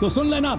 تو سن لینا,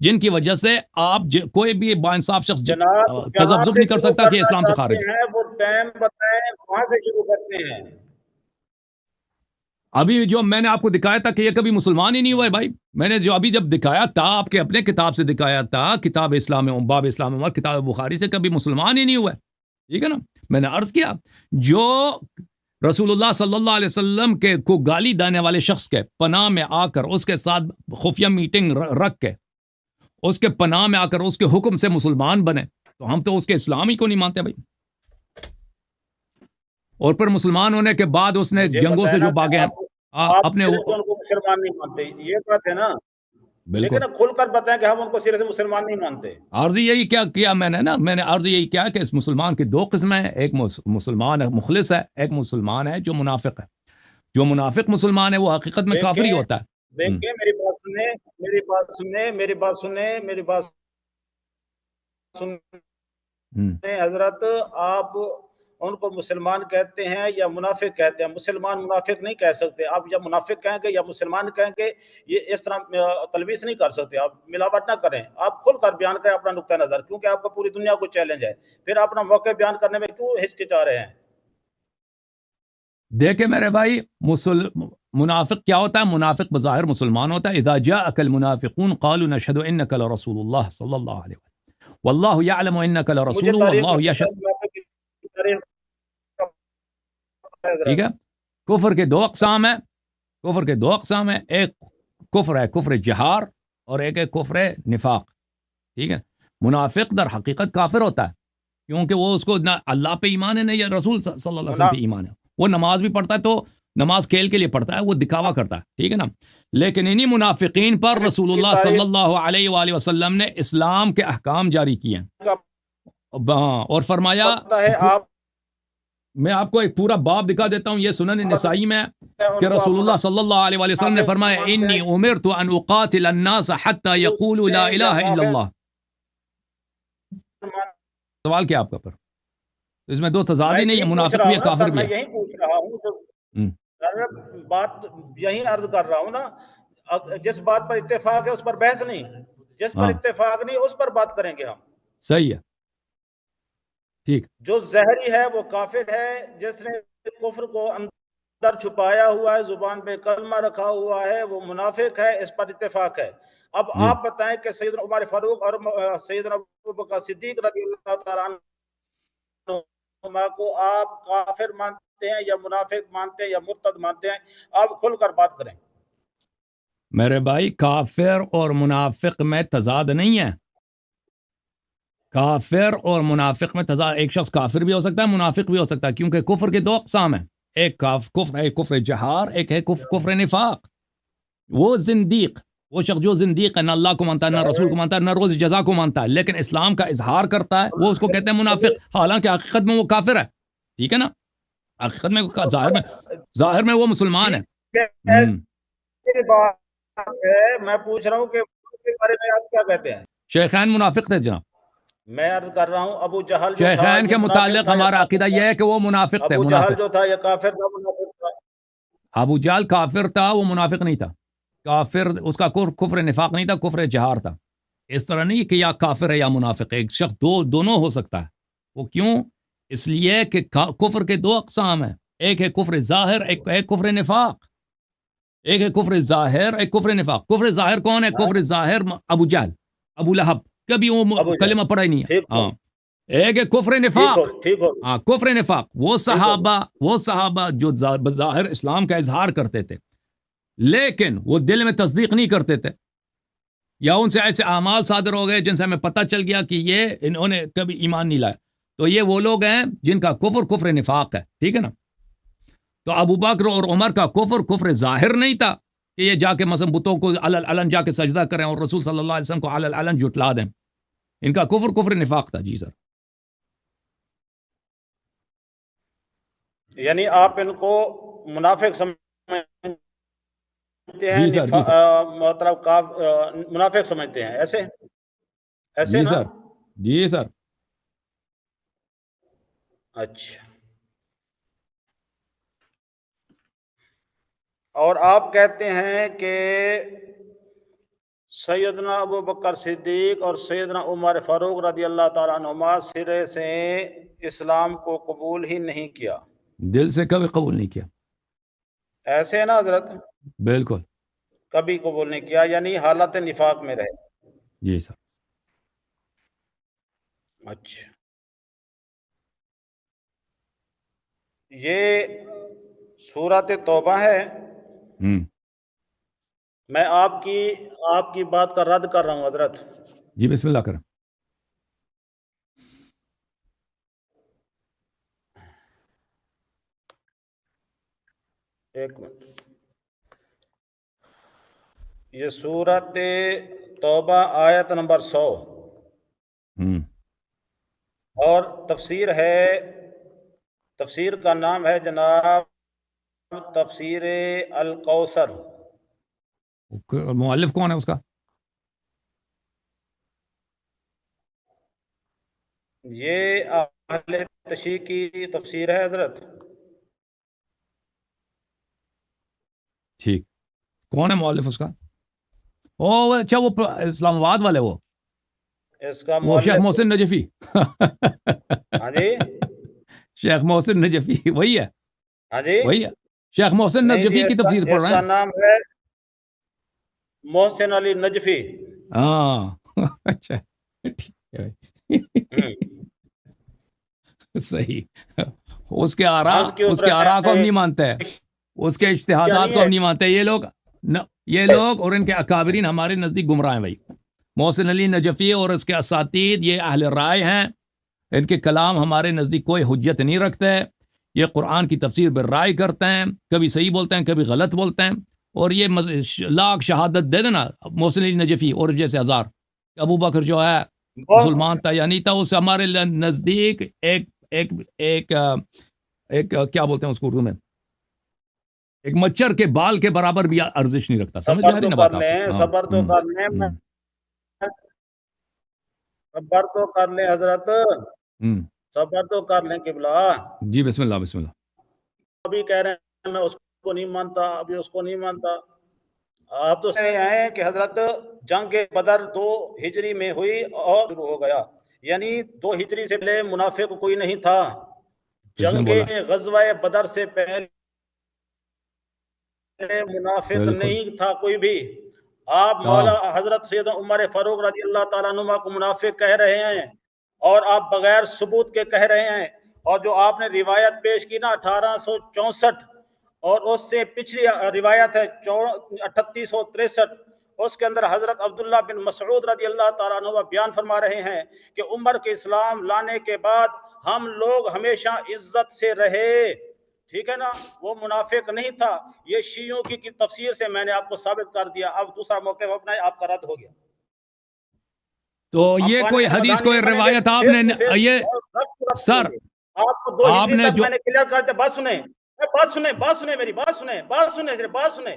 جن کی وجہ سے آپ کوئی بھی باانصاف شخص جناب جہاں تذبذب سے نہیں کر شروع سکتا کہ کرنا اسلام سے چاہتے خارج ہے۔ ہیں وہ ٹائم بتائیں، وہاں سے شروع کرتے ہیں۔ ابھی جو میں نے آپ کو دکھایا تھا کہ یہ کبھی مسلمان ہی نہیں ہوا ہے بھائی، میں نے جو ابھی جب دکھایا تھا آپ کے اپنے کتاب سے دکھایا تھا، کتاب اسلام باب اسلام عمر، کتاب بخاری سے، کبھی مسلمان ہی نہیں ہوا ہے، ٹھیک ہے نا۔ میں نے عرض کیا جو رسول اللہ صلی اللہ علیہ وسلم کے کو گالی دینے والے شخص کے پناہ میں آ کر اس کے ساتھ خفیہ میٹنگ رکھ کے اس کے پناہ میں آ کر اس کے حکم سے مسلمان بنے، تو ہم تو اس کے اسلام ہی کو نہیں مانتے بھائی۔ اور پھر مسلمان ہونے کے بعد اس نے مجھے جنگوں پتا ہے سے نا جو کہ بھاگے ہیں آپ اپنے سرے سے ان کو مسلمان نہیں مانتے، یہ بات ہے نا، بالکل لیکن کھل کر بتائیں کہ ہم ان کو سرے سے مسلمان نہیں مانتے۔ عرض یہی کیا میں نے عرض یہی کیا کہ اس مسلمان کی دو قسمیں ہیں، ایک مسلمان مخلص ہے، ایک مسلمان ہے جو منافق ہے۔ جو منافق مسلمان ہے وہ حقیقت میں کافر ہی ہوتا ہے۔ دیکھیں میری بات سنیں، میری بات سنیں حضرت، آپ ان کو مسلمان کہتے ہیں یا منافق کہتے ہیں؟ مسلمان منافق نہیں کہہ سکتے آپ، یا منافق کہیں گے یا مسلمان کہیں گے، یہ اس طرح تلویث نہیں کر سکتے آپ، ملاوٹ نہ کریں، آپ کھل کر بیان کریں اپنا نقطہ نظر، کیونکہ آپ کو پوری دنیا کو چیلنج ہے، پھر اپنا موقع بیان کرنے میں کیوں ہچکچا رہے ہیں؟ دیکھیں میرے بھائی، منافق کیا ہوتا ہے؟ منافق بظاہر مسلمان ہوتا ہے۔ اذا جاءك المنافقون قالوا نشهد انك لرسول الله صلی اللہ علیہ وسلم والله يعلم انك مجھے لرسول تاریخ والله بتائیں يشهد، منافق کی تاریخ ٹھیک ہے۔ کفر کے دو اقسام ہیں، کفر کے دو اقسام ہیں، ایک کفر ہے کفر جہار، اور ایک ہے کفر نفاق، ٹھیک ہے۔ منافق در حقیقت کافر ہوتا ہے، کیونکہ وہ اس کو نہ اللہ پہ ایمان ہے نہ یا رسول صلی اللہ علیہ وسلم پہ ایمان ہے۔ وہ نماز بھی پڑھتا ہے تو نماز کھیل کے لیے پڑھتا ہے، وہ دکھاوا کرتا ہے، ٹھیک ہے نا۔ لیکن انہی منافقین پر رسول اللہ صلی اللہ علیہ وآلہ وسلم نے اسلام کے احکام جاری کیے ہیں، اور فرمایا، ہے آپ میں آپ کو ایک پورا باب دکھا دیتا ہوں، یہ سنن نسائی میں، کہ ان کو رسول اللہ صلی اللہ علیہ وآلہ وسلم نے فرمایا انی امرت ان اقاتل الناس حتی یقولوا لا الہ الا اللہ۔ سوال کیا آپ کا پر؟ اس میں دو تضاد ہی نہیں ہے، منافق بھی ہے کافر بھی میں ہے۔ یہی پوچھ رہا ہوں، بات یہی عرض کر رہا ہوں نا، جس بات پر اتفاق ہے اس پر بحث نہیں، جس پر اتفاق نہیں اس پر بات کریں گے ہم۔ صحیح ہے، ٹھیک۔ جو زہری ہے وہ کافر ہے، جس نے کفر کو اندر چھپایا ہوا ہے، زبان پہ کلمہ رکھا ہوا ہے، وہ منافق ہے، اس پر اتفاق ہے۔ اب آپ بتائیں کہ سیدنا عمر فاروق اور سیدنا ابوبکر صدیق رضی اللہ تعالیٰ عنہ کو آپ کافر مانتے ہیں یا منافق مانتے ہیں یا مرتد مانتے ہیں؟ آپ کھل کر بات کریں۔ میرے بھائی، کافر اور منافق میں تضاد نہیں ہے، کافر اور منافق میں تضاد، ایک شخص کافر بھی ہو سکتا ہے، منافق بھی ہو سکتا ہے، کیونکہ کفر کے دو اقسام ہیں، ایک کفر جہار، ایک ہے کفر نفاق۔ وہ زندیق، وہ شخص جو زندیق ہے، نہ اللہ کو مانتا ہے، نہ رسول کو مانتا ہے، نہ روز جزا کو مانتا ہے، لیکن اسلام کا اظہار کرتا ہے، وہ اس کو کہتے ہیں منافق، حالانکہ حقیقت میں وہ کافر ہے، ٹھیک ہے نا۔ حقیقت میں ظاہر میں وہ مسلمان ہے۔ ایسی بات ہے، میں پوچھ رہا ہوں کہ اس کے بارے میں آپ کیا کہتے ہیں؟ شیخین منافق تھے جناب، میں عرض کر رہا ہوں ابو جہل جو تھا شیخین کے یہ منافق متعلق تھا یا ہمارا کافر عقیدہ تھا؟ یہ ہے کہ وہ منافق تھے، ابو جہل منافق۔ جو تھا یا کافر تھا منافق تھا؟ ابو جہل کافر تھا، وہ منافق نہیں تھا، کافر اس کا کفر نفاق نہیں تھا، کفر جہار تھا۔ اس طرح نہیں کہ یا کافر ہے یا منافق، ایک شخص دونوں ہو سکتا ہے۔ وہ کیوں؟ اس لیے کہ کفر کے دو اقسام ہیں، ایک ہے کفر ظاہر، ایک ہے کفر نفاق، ایک ہے کفر ظاہر، ایک کفر نفاق۔ کفر ظاہر کون ہے؟ کفر ظاہر ابو جہل، ابو لہب، کبھی وہ کلمہ پڑھا ہی نہیں ہے، ہاں۔ ایک ہے کفر نفاق، ہاں کفر نفاق، وہ صحابہ جو بظاہر اسلام کا اظہار کرتے تھے لیکن وہ دل میں تصدیق نہیں کرتے تھے، یا ان سے ایسے اعمال صادر ہو گئے جن سے ہمیں پتہ چل گیا کہ یہ انہوں نے کبھی ایمان نہیں لایا، تو یہ وہ لوگ ہیں جن کا کفر نفاق ہے، ٹھیک ہے نا۔ تو ابو بکر اور عمر کا کفر ظاہر نہیں تھا کہ یہ جا کے مثلا بتوں کو علن جا کے سجدہ کریں اور رسول صلی اللہ علیہ وسلم کو علن جھٹلا دیں، ان کا کفر نفاق تھا۔ جی سر، یعنی آپ ان کو منافق سمجھتے ہیں؟ جی سر، مطلب منافق سمجھتے ہیں، ایسے جی نا؟ سر، جی سر۔ اچھا، اور آپ کہتے ہیں کہ سیدنا ابو بکر صدیق اور سیدنا عمر فاروق رضی اللہ تعالیٰ عنہما سرے سے اسلام کو قبول ہی نہیں کیا، دل سے کبھی قبول نہیں کیا، ایسے ہے نا حضرت، بالکل کبھی قبول نہیں کیا، یعنی حالت نفاق میں رہے۔ جی سر۔ اچھا، یہ سورۃ توبہ ہے۔ ہوں میں آپ کی بات کا رد کر رہا ہوں حضرت۔ جی بسم اللہ کریں۔ ایک منٹ، یہ سورۃ توبہ آیت نمبر 100 ہوں اور تفسیر کا نام ہے جناب تفسیر القوثر۔ مؤلف کون ہے اس کا؟ یہ اہل تشیع کی تفسیر ہے حضرت۔ ٹھیک، کون ہے مؤلف اس کا؟ او اچھا، وہ اسلام آباد والے، وہ اس کا وہ شیخ محسن نجفی۔ ہاں جی، شیخ محسن نجفی وہی ہے، ہاں جی، وہی ہے شیخ محسن نہیں جی، نجفی کی تفسیر پڑھ اس رہے کا ہیں۔ نام ہے محسن علی نجفی۔ ہاں اچھا ٹھیک ہے ہوں، صحیح۔ اس کے آراء اس کے اوپر کو ہم نہیں مانتے ہیں، اس کے اجتہادات کو ہم نہیں مانتے۔ یہ لوگ اور ان کے اکابرین ہمارے نزدیک گمراہ ہیں بھائی۔ محسن علی نجفی اور اس کے اساتید یہ اہل رائے ہیں، ان کے کلام ہمارے نزدیک کوئی حجت نہیں رکھتے۔ یہ قرآن کی تفسیر بالرائے کرتے ہیں، کبھی صحیح بولتے ہیں کبھی غلط بولتے ہیں، اور یہ لاکھ شہادت دے دینا محسن علی نجفی اور جیسے ہزار ابو بکر جو ہے مسلمان تھا یا نہیں تھا، اس ہمارے نزدیک ایک کیا بولتے ہیں اس کو اردو میں، ایک مچھر کے بال کے برابر بھی ارزش نہیں رکھتا۔ سمجھ میں آ رہی نا بات آپ کو؟ صبر تو کر لیں، صبر تو کر لیں حضرت، صبر تو کر لیں قبلہ۔ جی بسم اللہ بسم اللہ۔ ابھی کہہ رہے ہیں میں اس کو نہیں مانتا، ابھی اس کو نہیں مانتا۔ آپ تو کہہ رہے ہیں کہ حضرت جنگ بدر 2 ہجری میں ہوئی اور شروع ہو گیا، یعنی 2 ہجری سے پہلے منافق کوئی نہیں تھا۔ جنگ غزوہ بدر سے پہلے منافق نہیں تھا کوئی بھی۔ آپ مولا حضرت سیدنا عمر فاروق رضی اللہ تعالیٰ عنہ کو منافق کہہ رہے ہیں، اور آپ بغیر ثبوت کے کہہ رہے ہیں۔ اور جو آپ نے روایت پیش کی نا 1864، اور اس سے پچھلی روایت ہے 3863، اس کے اندر حضرت عبداللہ بن مسعود رضی اللہ تعالیٰ عنہ بیان فرما رہے ہیں کہ عمر کے اسلام لانے کے بعد ہم لوگ ہمیشہ عزت سے رہے۔ ٹھیک ہے نا، وہ منافق نہیں تھا۔ یہ شیعوں کی تفسیر سے میں نے آپ کو ثابت کر دیا۔ اب دوسرا موقع اپنا آپ کا رد ہو گیا۔ تو یہ کوئی حدیث کوئی روایت آپ نے یہ سر آپ کو 2 ہجری تک میں نے کلیئر کر دیا۔ بات سنیں میری بات سنیں۔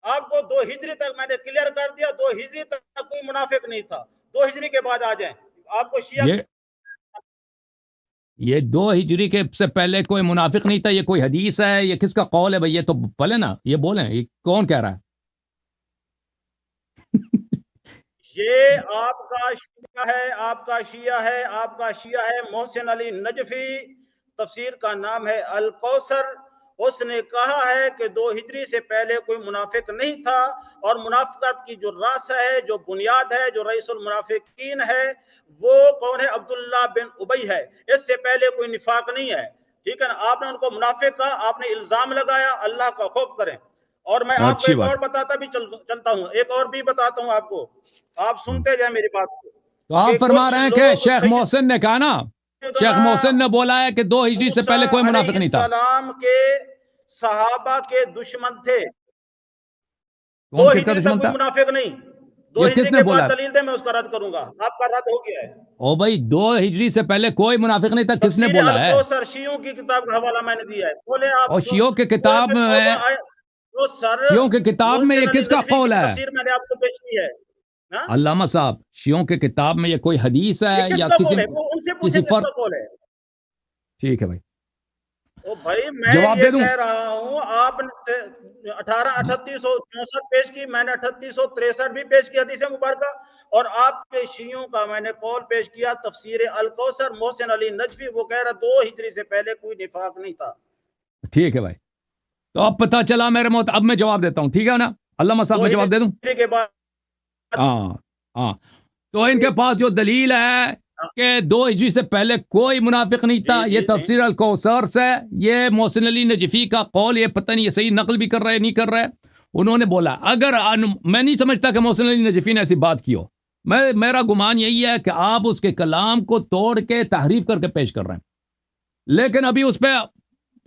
آپ کو 2 ہجری تک میں نے کلیئر کر دیا، 2 ہجری تک کوئی منافق نہیں تھا۔ 2 ہجری کے بعد آ جائیں آپ کو شیعہ۔ یہ 2 ہجری کے سے پہلے کوئی منافق نہیں تھا، یہ کوئی حدیث ہے؟ یہ کس کا قول ہے بھائی؟ یہ تو پہلے نا یہ بولیں، یہ کون کہہ رہا ہے؟ یہ آپ کا شیعہ ہے محسن علی نجفی، تفسیر کا نام ہے القوثر۔ اس نے کہا ہے کہ 2 ہجری سے پہلے کوئی منافق نہیں تھا، اور منافقت کی جو راس ہے، جو بنیاد ہے، جو رئیس المنافقین ہے، وہ کون ہے؟ عبداللہ بن ابی ہے۔ اس سے پہلے کوئی نفاق نہیں ہے۔ ٹھیک ہے نا، آپ نے ان کو منافق کہا، آپ نے الزام لگایا۔ اللہ کا خوف کریں۔ اور میں آپ کو ایک اور بتاتا بھی چلتا ہوں، ایک اور بھی بتاتا ہوں آپ کو، آپ سنتے جائیں میری بات کو۔ تو آپ فرما رہے ہیں کہ شیخ محسن نے کہا نا، شیخ محسن نے بولا ہے کہ 2 ہجری سے پہلے کوئی منافق نہیں تھا۔ السلام کے صحابہ کے دشمن تھے۔ 2 ہجری تک کوئی منافق نہیں۔ 2 ہجری کے بعد دلیل دے، میں اس کا رد کروں گا۔ آپ کا رد ہو گیا ہے۔ او بھائی 2 ہجری سے پہلے کوئی منافق نہیں تھا، کس نے بولا ہے؟ سر شیعوں کی کتاب کا حوالہ میں نے دیا ہے، بولے آپ۔ اور شیعوں کے کتاب میں، شیعوں کے کتاب میں یہ کس کا قول ہے؟ تفسیر میں نے آپ کو پیش کی ہے۔ علامہ صاحب، شیعوں کے کتاب میں یہ کوئی حدیث ہے یا کسی فرق؟ ٹھیک ہے بھائی، او بھائی میں جواب یہ دے دوں؟ کہہ رہا ہوں آپ نے 3864 پیش کی، میں نے 3863 بھی پیش کی حدیث مبارکہ، اور آپ کے شیعوں کا میں نے قول پیش کیا تفسیر الکوثر محسن علی نجفی، وہ کہہ رہا 2 ہجری سے پہلے کوئی نفاق نہیں تھا۔ ٹھیک ہے بھائی، تو اب پتہ چلا میرے موت، اب میں جواب دیتا ہوں، ٹھیک ہے نا علامہ صاحب، میں جواب دے دوں؟ 2 ہجری کے بعد ہاں تو ان کے پاس جو دلیل ہے کہ 2 ہجری سے پہلے کوئی منافق نہیں تھا، یہ تفسیر الکوثر سے، یہ محسن علی نجفی کا قول، یہ پتہ نہیں یہ صحیح نقل بھی کر رہے نہیں کر رہے، انہوں نے بولا، اگر میں نہیں سمجھتا کہ محسن علی نجفی نے ایسی بات کی ہو، میرا گمان یہی ہے کہ آپ اس کے کلام کو توڑ کے تحریف کر کے پیش کر رہے ہیں، لیکن ابھی اس پہ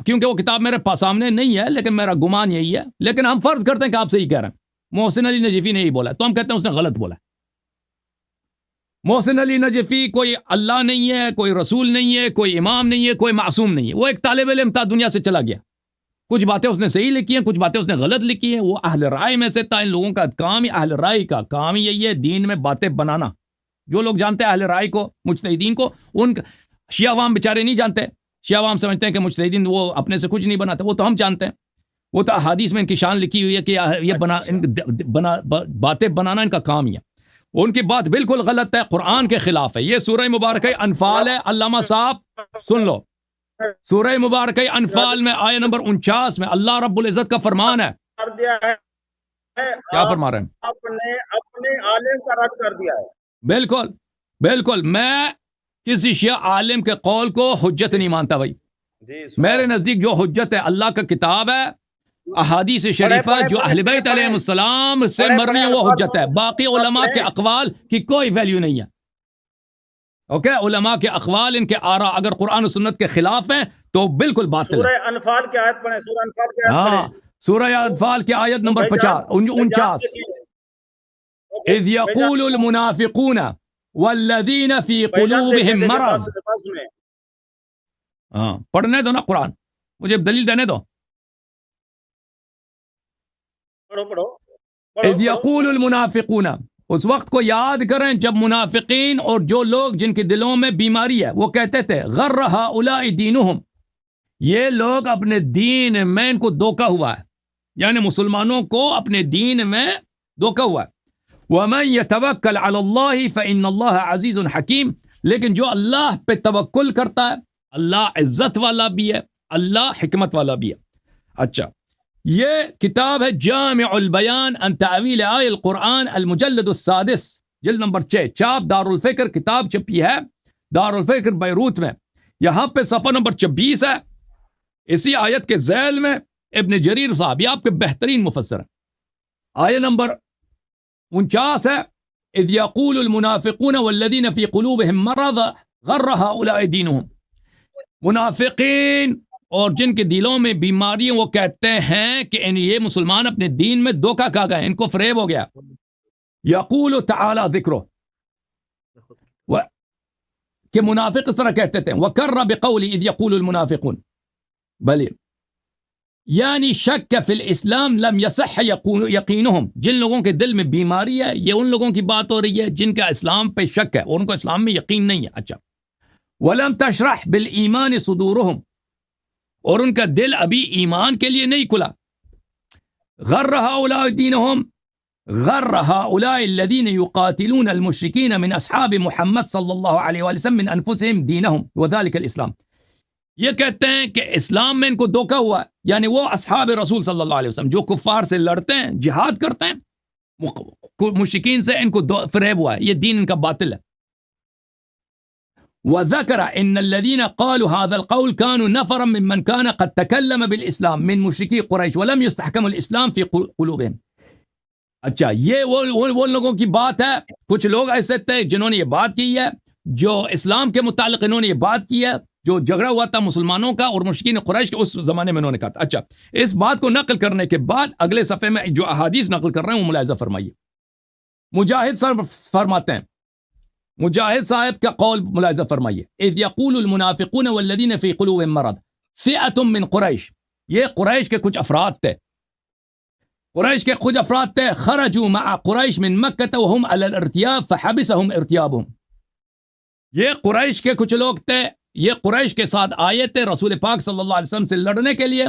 کیونکہ وہ کتاب میرے پاس سامنے نہیں ہے، لیکن میرا گمان یہی ہے، لیکن ہم فرض کرتے ہیں کہ آپ صحیح کہہ رہے ہیں، محسن علی نجفی نے یہی بولا، تو ہم کہتے ہیں اس نے غلط بولا۔ محسن علی نجفی کوئی اللہ نہیں ہے، کوئی رسول نہیں ہے، کوئی امام نہیں ہے، کوئی معصوم نہیں ہے، وہ ایک طالب علم تھا، دنیا سے چلا گیا، کچھ باتیں اس نے صحیح لکھی ہیں، کچھ باتیں اس نے غلط لکھی ہیں، وہ اہل رائے میں سے تھا، ان لوگوں کا کام ہی، اہل رائے کا کام ہی یہی ہے، دین میں باتیں بنانا، جو لوگ جانتے ہیں اہل رائے کو، مجتہدین کو، ان شیعہ عوام بیچارے نہیں جانتے، شیعہ عوام سمجھتے ہیں کہ مجتہدین وہ اپنے سے کچھ نہیں بناتے، وہ تو ہم جانتے ہیں، وہ تو احادیث میں ان کی شان لکھی ہوئی ہے کہ یہ باتیں بنانا ان کا کام ہی ہے، ان کی بات بالکل غلط ہے، قرآن کے خلاف ہے، یہ سورہ مبارکہ انفال ہے، علامہ صاحب سن لو، سورہ مبارکہ انفال میں آیہ نمبر 49 میں اللہ رب العزت کا فرمان ہے، کر دیا ہے، کیا فرما رہے ہیں؟ آپ نے اپنے عالم کا رد کر دیا ہے۔ بالکل میں کسی شیعہ عالم کے قول کو حجت نہیں مانتا بھائی، میرے نزدیک جو حجت ہے اللہ کا کتاب ہے، احادیث شریفہ جو اہل بیت علیہ السلام سے مر رہی ہیں وہ حجت ہے، باقی علماء کے اقوال کی کوئی ویلیو نہیں ہے، اوکے، علماء کے اقوال، ان کے آراء اگر قرآن و سنت کے خلاف ہیں تو بالکل باطل ہے۔ سورہ انفال کی آیت پڑھیں، سورہ انفال کی آیت ہاں، پڑھیں، سورہ انفال کی آیت نمبر 49، اذ یقول المنافقون والذین فی قلوبہم مرض، ہاں پڑھنے دو نا قرآن، مجھے دلیل دینے دو، پڑھو اذ یقول المنافقون، اس وقت کو یاد کریں جب منافقین اور جو لوگ جن کے دلوں میں بیماری ہے وہ کہتے تھے غر ہؤلاء دینہم، یہ لوگ اپنے دین میں ان کو دھوکا ہوا ہے، یعنی مسلمانوں کو اپنے دین میں دھوکا ہوا ہے، وَمَن يَتَوَكَّلْ عَلَى اللَّهِ فَإِنَّ اللَّهَ عَزِيزٌ حَكِيمٌ، لیکن جو اللہ پہ توکل کرتا ہے، اللہ عزت والا بھی ہے، اللہ حکمت والا بھی ہے۔ اچھا، یہ کتاب ہے جامع البیان عن تعویل آیہ القرآن المجلد السادس، جلد نمبر 6، چاپ دارالفکر، کتاب چھپی ہے دارالفکر بیروت میں، یہاں پہ صفحہ نمبر 26 ہے، اسی آیت کے ذیل میں ابن جریر صاحب، یہ آپ کے بہترین مفسر ہیں، آیہ نمبر 49 ہے، اذ یقول المنافقون والذین فی قلوبہم مرض غر ہؤلاء دینہم، منافقین اور جن کے دلوں میں بیماری ہیں وہ کہتے ہیں کہ یہ مسلمان اپنے دین میں دھوکا کھا گئے، ان کو فریب ہو گیا، یقول تعالی ذکرہ، کہ منافق اس طرح کہتے تھے، وَكَرَّ بِقَوْلِ اِذْ يَقُولُ الْمُنَافِقُونَ، بلی یعنی شک فی الاسلام لم یصح یقینہم، جن لوگوں کے دل میں بیماری ہے، یہ ان لوگوں کی بات ہو رہی ہے جن کا اسلام پہ شک ہے اور ان کو اسلام میں یقین نہیں ہے۔ اچھا، وَلَمْ تَشْرَحْ بِالْإِيمَانِ صُدُورُهُمْ، اور ان کا دل ابھی ایمان کے لیے نہیں کھلا، غر هؤلاء دینہم، غر هؤلاء الذين يقاتلون المشركين من اصحاب محمد صلی اللہ علیہ وآلہ وسلم من انفسهم دینہم وذلك الاسلام، یہ کہتے ہیں کہ اسلام میں ان کو دھوکا ہوا ہے، یعنی وہ اصحاب رسول صلی اللہ علیہ وسلم جو کفار سے لڑتے ہیں، جہاد کرتے ہیں، مشرکین سے ان کو فریب ہوا ہے، یہ دین ان کا باطل ہے۔ وذكر ان الذين قالوا هذا القول كانوا نفرا ممن كان قد تكلم بالاسلام من مشركي قریش ولم يستحكم الاسلام في قلوبهم، اچھا یہ وہ لوگوں کی بات ہے، کچھ لوگ ایسے تھے جنہوں نے یہ بات کی ہے، جو اسلام کے متعلق انہوں نے یہ بات کی ہے، جو جھگڑا ہوا تھا مسلمانوں کا اور مشرکین قریش کے، اس زمانے میں انہوں نے کہا تھا۔ اچھا، اس بات کو نقل کرنے کے بعد اگلے صفحے میں جو احادیث نقل کر رہے ہیں وہ ملاحظہ فرمائیے، مجاہد صاحب فرماتے ہیں، مجاہد صاحب کا قول ملاحظہ فرمائیے، اذ یقول المنافقون والذین فی قلوبہم مرض فئۃ من قریش، یہ قریش کے کچھ افراد تھے، قریش کے کچھ افراد تھے، خرجوا مع قریش من مکہ وهم علی الارتیاب فحبسهم ارتیابهم، یہ قریش کے کچھ لوگ تھے، یہ قریش کے ساتھ آئے تھے رسول پاک صلی اللہ علیہ وسلم سے لڑنے کے لیے،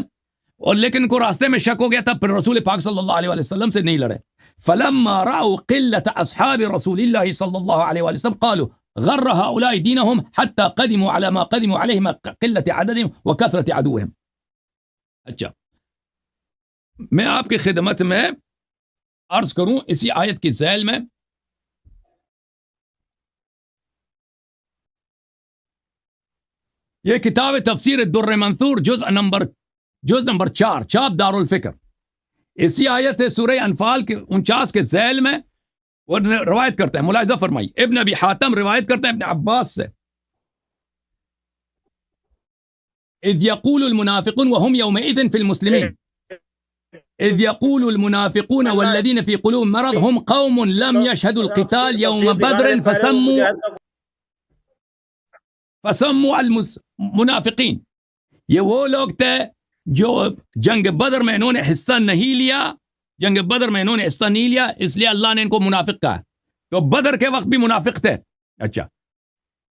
اور لیکن کو راستے میں شک ہو گیا تھا، پھر رسول پاک صلی اللہ علیہ وسلم سے نہیں لڑے. فلما رأوا قلة أصحاب رسول الله صلى الله عليه وسلم قالوا غر هؤلاء دينهم حتى قدموا على ما قدموا عليه من قلة عددهم وكثرة عدوهم. اچھا، میں آپ کی خدمت میں عرض کروں اسی آیت کی ذیل میں، یہ کتاب تفسیر الدر منثور جز نمبر 4 چاپ دار الفکر، اسی آیت سورہ انفال کے 49 کے ذیل میں وہ روایت کرتے ہیں. ملاحظہ فرمائی، ابن ابی حاتم روایت کرتے ہیں ابن عباس سے، اذ يقول المنافقون وهم يومئذ في المسلمين اذ يقول المنافقون والذين في قلوبهم مرض هم قوم لم يشهدوا القتال يوم بدر فسموا المنافقین. یہ وہ لوگ تھے جو جنگ بدر میں انہوں نے حصہ نہیں لیا، اس لیے اللہ نے ان کو منافق کہا. تو بدر کے وقت بھی منافق تھے. اچھا،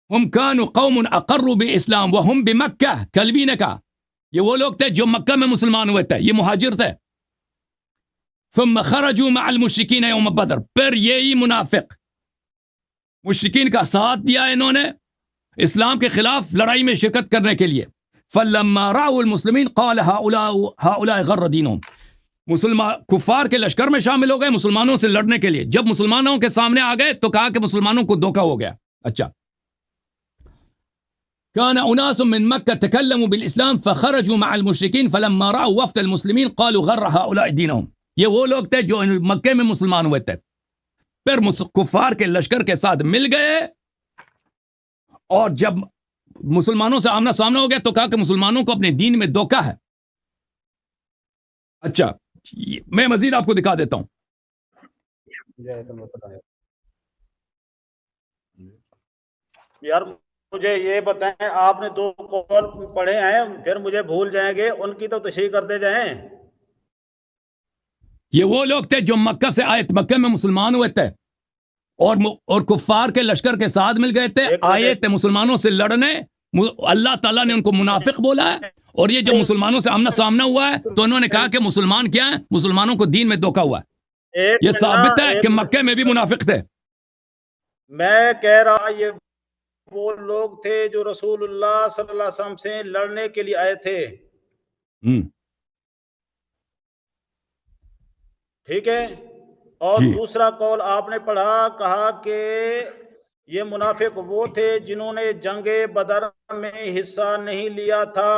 ہم كانوا قوم اقروا باسلام وهم بمکہ، کلبی نے کہا یہ وہ لوگ تھے جو مکہ میں مسلمان ہوئے تھے، یہ مہاجر تھے. ثم خرجوا مع المشرکین یوم بدر، پھر یہی منافق مشرکین کا ساتھ دیا انہوں نے اسلام کے خلاف لڑائی میں شرکت کرنے کے لیے. فلما رأوا المسلمین قال هؤلاء غر دینهم، مسلمان کفار کے لشکر میں شامل ہو گئے مسلمانوں سے لڑنے کے لیے. جب مسلمانوں کے سامنے آ گئے تو کہا کہ مسلمانوں کو دھوکہ ہو گیا. اچھا، كان اناس من مکہ تکلموا بالاسلام فخرجوا مع المشرکین فلما رأوا وفد المسلمین قالوا غر هؤلاء دینهم. یہ وہ لوگ تھے جو مکے میں مسلمان ہوئے تھے، پھر کفار کے لشکر کے ساتھ مل گئے، اور جب مسلمانوں سے آمنا سامنا ہو گیا تو کہا کہ مسلمانوں کو اپنے دین میں دھوکہ ہے. اچھا، میں مزید آپ کو دکھا دیتا ہوں. یار مجھے یہ بتائیں، آپ نے 2 قول پڑھے ہیں، پھر مجھے بھول جائیں گے، ان کی تو تشریح کرتے جائیں. یہ وہ لوگ تھے جو مکہ سے آئے، مکہ میں مسلمان ہوئے تھے اور کفار کے لشکر کے ساتھ مل گئے تھے، آئے تھے مسلمانوں سے لڑنے. اللہ تعالیٰ نے ان کو منافق بولا ہے، اور یہ جب مسلمانوں سے آمنا سامنا ہوا ہے تو انہوں نے کہا کہ مسلمان کیا ہیں، مسلمانوں کو دین میں دھوکہ ہوا ہے. یہ ثابت ہے کہ مکہ میں بھی منافق تھے. میں کہہ رہا یہ وہ لوگ تھے جو رسول اللہ صلی اللہ علیہ وسلم سے لڑنے کے لیے آئے تھے. ٹھیک ہے. اور دوسرا قول آپ نے پڑھا، کہا کہ یہ منافق وہ تھے جنہوں نے جنگ بدر میں حصہ نہیں لیا تھا.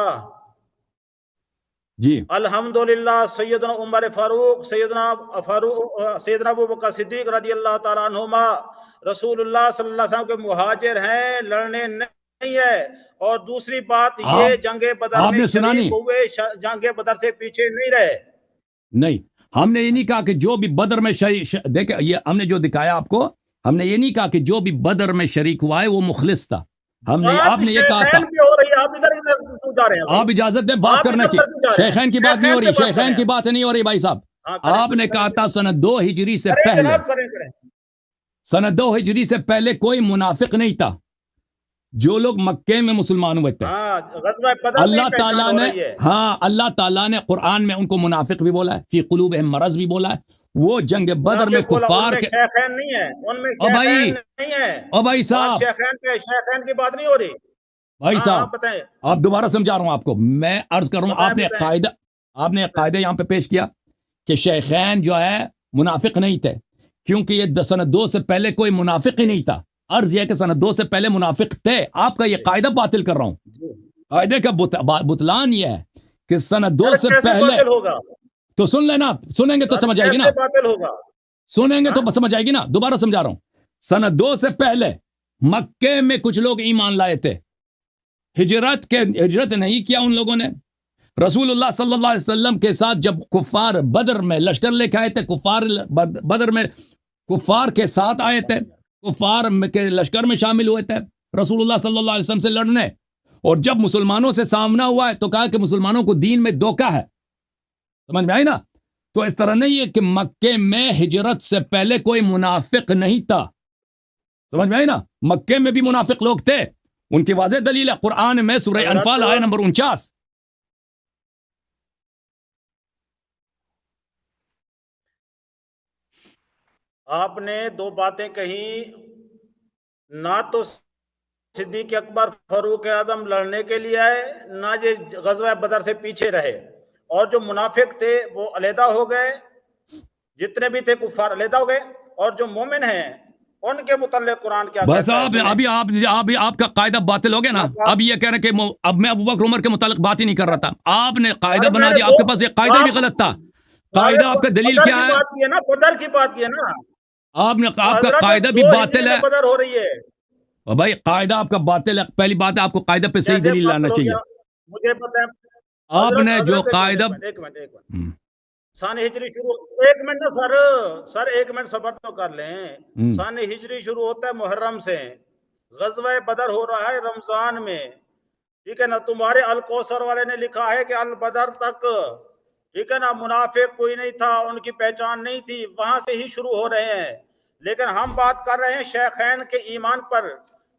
جی الحمدللہ سیدنا عمر فاروق، سیدنا ابو بکر صدیق رضی اللہ تعالیٰ عنہما رسول اللہ صلی اللہ علیہ وسلم کے مہاجر ہیں، لڑنے نہیں ہے. اور دوسری بات یہ جنگ بدر میں شریک ہوئے، جنگ بدر سے پیچھے نہیں رہے. نہیں، ہم نے یہ نہیں کہا کہ جو بھی بدر میں دیکھیں، یہ ہم نے جو دکھایا آپ کو، ہم نے یہ نہیں کہا کہ جو بھی بدر میں شریک ہوا ہے وہ مخلص تھا. ہم نے آپ نے یہ کہا تھا. آپ اجازت دیں بات کرنے کی. شیخین کی بات نہیں ہو رہی، شیخین کی بات نہیں ہو رہی بھائی صاحب. آپ نے کہا تھا سنہ 2 ہجری سے پہلے، سنہ 2 ہجری سے پہلے کوئی منافق نہیں تھا. جو لوگ مکے میں مسلمان ہوئے تھے، اللہ تعالیٰ نے اللہ تعالیٰ نے قرآن میں ان کو منافق بھی بولا ہے، فی قلوبہم مرض بھی بولا ہے. وہ جنگ بدر میں کفار کے شیخین نہیں ہے، ان میں شیخین نہیں ہے. او بھائی صاحب، شیخین کی بات نہیں ہو رہی بھائی صاحب. آپ دوبارہ سمجھا رہا ہوں آپ کو، میں عرض کر رہا ہوں، آپ نے قاعدہ یہاں پہ پیش کیا کہ شیخین جو ہے منافق نہیں تھے، کیونکہ یہ سنہ 2 سے پہلے کوئی منافق ہی نہیں تھا. عرض یہ کہ سنہ 2 سے پہلے منافق تھے. آپ کا یہ قاعدہ باطل کر رہا ہوں. قاعدے کا بطلان یہ ہے کہ سنہ 2 سے پہلے، تو سن لینا، سنیں گے تو سمجھ آئے گی نا، سنیں گے تو سمجھ آئے گی نا. دوبارہ سمجھا رہا ہوں. سنہ 2 سے پہلے مکے میں کچھ لوگ ایمان لائے تھے، ہجرت نہیں کیا ان لوگوں نے. رسول اللہ صلی اللہ علیہ وسلم کے ساتھ جب کفار بدر میں لشکر لے کے آئے تھے، کفار بدر میں کفار کے ساتھ آئے تھے، کفار کے لشکر میں شامل ہوئے تھے رسول اللہ صلی اللہ علیہ وسلم سے لڑنے. اور جب مسلمانوں سے سامنا ہوا ہے تو کہا کہ مسلمانوں کو دین میں دھوکہ ہے. سمجھ میں آئی نا؟ تو اس طرح نہیں ہے کہ مکے میں ہجرت سے پہلے کوئی منافق نہیں تھا. سمجھ میں آئی نا؟ مکے میں بھی منافق لوگ تھے، ان کی واضح دلیل ہے قرآن میں سورہ انفال آیت نمبر 49. آپ نے دو باتیں کہیں، نہ تو صدیق اکبر فاروق اعظم لڑنے کے لیے آئے، نہ یہ غزوہ بدر سے پیچھے رہے، اور جو منافق تھے وہ علیحدہ ہو گئے، جتنے بھی تھے کفار علیحدہ ہو گئے، اور جو مومن ہیں ان کے متعلق قرآن کیا بس کہتا ہے؟ آپ کا قاعدہ باطل ہو گیا نا. اب یہ کہہ رہے کہ اب میں ابوبکر عمر کے متعلق بات ہی نہیں کر رہا تھا. آپ نے قاعدہ بنا دیا. آپ کے پاس ایک قاعدہ بھی غلط تھا. قاعدہ آپ کا دلیل کیا ہے؟ بات کی ہے نا، بدر کی بات کی ہے نا. آپ کا قاعدہ بھی باطل ہے. بدر ہو رہی ہے بھائی قاعدہ آپ کا باطل ہے. پہلی بات ہے آپ کو قاعدہ پہ صحیح دلیل لانا چاہیے. مجھے پتہ ہے آپ نے جو قاعدہ ایک منٹ سان ہجری شروع، ایک منٹ نا سر ایک منٹ صبر تو کر لیں. سان ہجری شروع ہوتا ہے محرم سے، غزوہ بدر ہو رہا ہے رمضان میں، ٹھیک ہے نا. تمہارے الکوثر والے نے لکھا ہے کہ البدر تک، ٹھیک ہے نا، منافق کوئی نہیں تھا، ان کی پہچان نہیں تھی، وہاں سے ہی شروع ہو رہے ہیں. لیکن ہم بات کر رہے ہیں شیخین کے ایمان پر،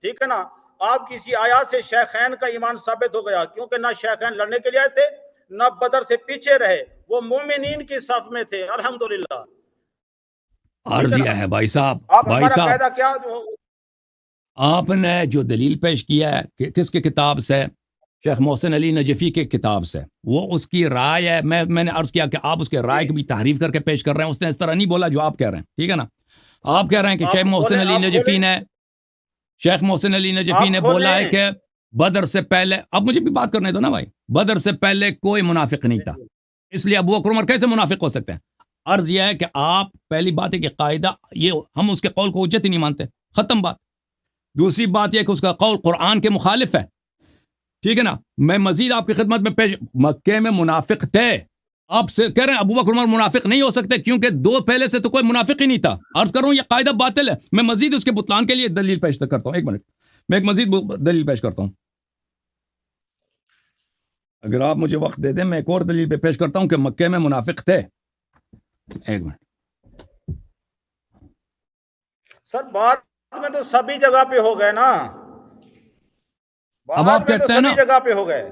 ٹھیک ہے نا. آپ کسی آیات سے شیخین کا ایمان ثابت ہو گیا، کیونکہ نہ شیخین لڑنے کے لیے آئے تھے، نہ بدر سے پیچھے رہے، وہ مومنین کی صف میں تھے. الحمدللہ. عرض یہ ہے بھائی صاحب، کیا آپ نے جو دلیل پیش کیا ہے کہ کس کی کتاب سے؟ شیخ محسن علی نجفی کی کتاب سے. وہ اس کی رائے ہے. میں نے عرض کیا کہ آپ اس کے رائے کی بھی تحریف کر کے پیش کر رہے ہیں. اس نے اس طرح نہیں بولا جو آپ کہہ رہے ہیں، ٹھیک ہے نا. آپ کہہ رہے ہیں کہ شیخ محسن علی نجفی نے بولا ہے کہ بدر سے پہلے، اب مجھے بھی بات کرنے دو نا بھائی، بدر سے پہلے کوئی منافق نہیں تھا، اس لیے ابوبکر عمر کیسے منافق ہو سکتے ہیں؟ عرض یہ ہے کہ آپ پہلی بات ہے کہ قاعدہ یہ ہم اس کے قول کو حجت ہی نہیں مانتے، ختم بات. دوسری بات یہ کہ اس کا قول قرآن کے مخالف ہے، ٹھیک ہے نا. میں مزید آپ کی خدمت میں مکے میں منافق تھے. آپ سے کہہ رہے ہیں ابوبکر عمر منافق نہیں ہو سکتے کیونکہ دو پہلے سے تو کوئی منافق ہی نہیں تھا. عرض کروں یہ قاعدہ باطل ہے. میں مزید اس کے بطلان کے لیے دلیل پیش کرتا ہوں. ایک منٹ، میں ایک مزید دلیل پیش کرتا ہوں. اگر آپ مجھے وقت دے دیں میں ایک اور دلیل پہ پیش کرتا ہوں کہ مکے میں منافق تھے. ایک منٹ سر، بات میں تو سبھی جگہ پہ ہو گئے نا. اب آپ کہتے ہیں نا سبھی جگہ پہ ہو گئے،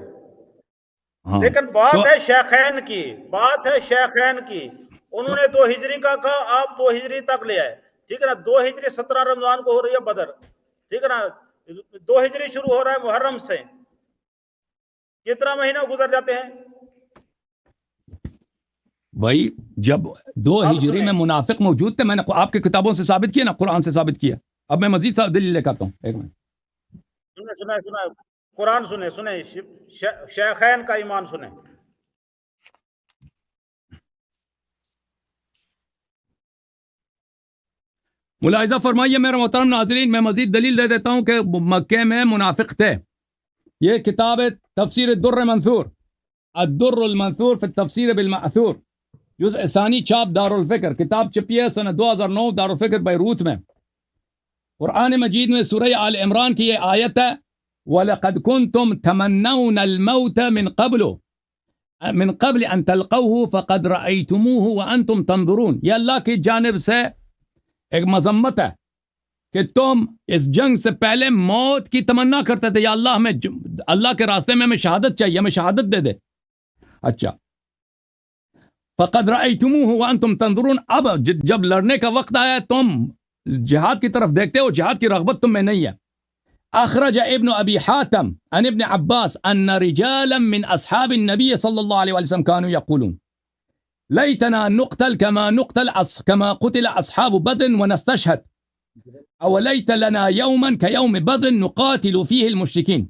لیکن بات ہے شیخین کی، بات ہے شیخین کی. انہوں نے 2 ہجری کا کہا، آپ 2 ہجری تک لے آئے، ٹھیک ہے نا. 2 ہجری 17 رمضان کو ہو رہی ہے بدر، ٹھیک ہے نا. 2 ہجری شروع ہو رہا ہے محرم سے. کتنا مہینہ گزر جاتے ہیں بھائی؟ جب 2 ہجری میں منافق موجود تھے، میں نے آپ کی کتابوں سے ثابت کیا نا، قرآن سے ثابت کیا. اب میں مزید دلیل لے کے آتا ہوں. ایک منٹ سنیں قرآن سنیں شیخین کا ایمان سنیں. ملاحظہ فرمائیے میرے محترم ناظرین، میں مزید دلیل دے دیتا ہوں کہ مکے میں منافق تھے. یہ کتاب ہے تفسیر الدر منثور، الدر المنثور فی التفسیر بالمأثور، جزء ثانی، چھاپ دارالفکر. کتاب چھپی ہے سنہ 2009 دارالفکر بیروت میں. قرآن مجید میں سورہ آل عمران کی یہ آیت ہے، وَلَقَدْ كُنْتُمْ تَمَنَّوْنَ الْمَوْتَ مِنْ قَبْلِ أَنْ تَلْقَوْهُ فَقَدْ رَأَيْتُمُوهُ وَأَنْتُمْ تَنْظُرُونَ. یہ اللہ کی جانب سے ایک مذمت ہے کہ تم اس جنگ سے پہلے موت کی تمنا کرتے تھے، یا اللہ ہمیں اللہ کے راستے میں ہمیں شہادت چاہیے، ہمیں شہادت دے دے. اچھا، فَقَدْ رَأَيْتُمُوهُ وَأَنْتُمْ تَنْظُرُونَ. اب جب لڑنے کا وقت آیا تم جہاد کی طرف دیکھتے ہو، جہاد کی رغبت تم میں نہیں ہے. اخرج ابن ابی حاتم عن ابن عباس ان رجالا من اصحاب النبي صلى الله عليه وسلم كانوا يقولون ليتنا نقتل كما قتل اصحاب بدر ونستشهد، او ليت لنا يوما كيوم بدر نقاتل فيه المشركين.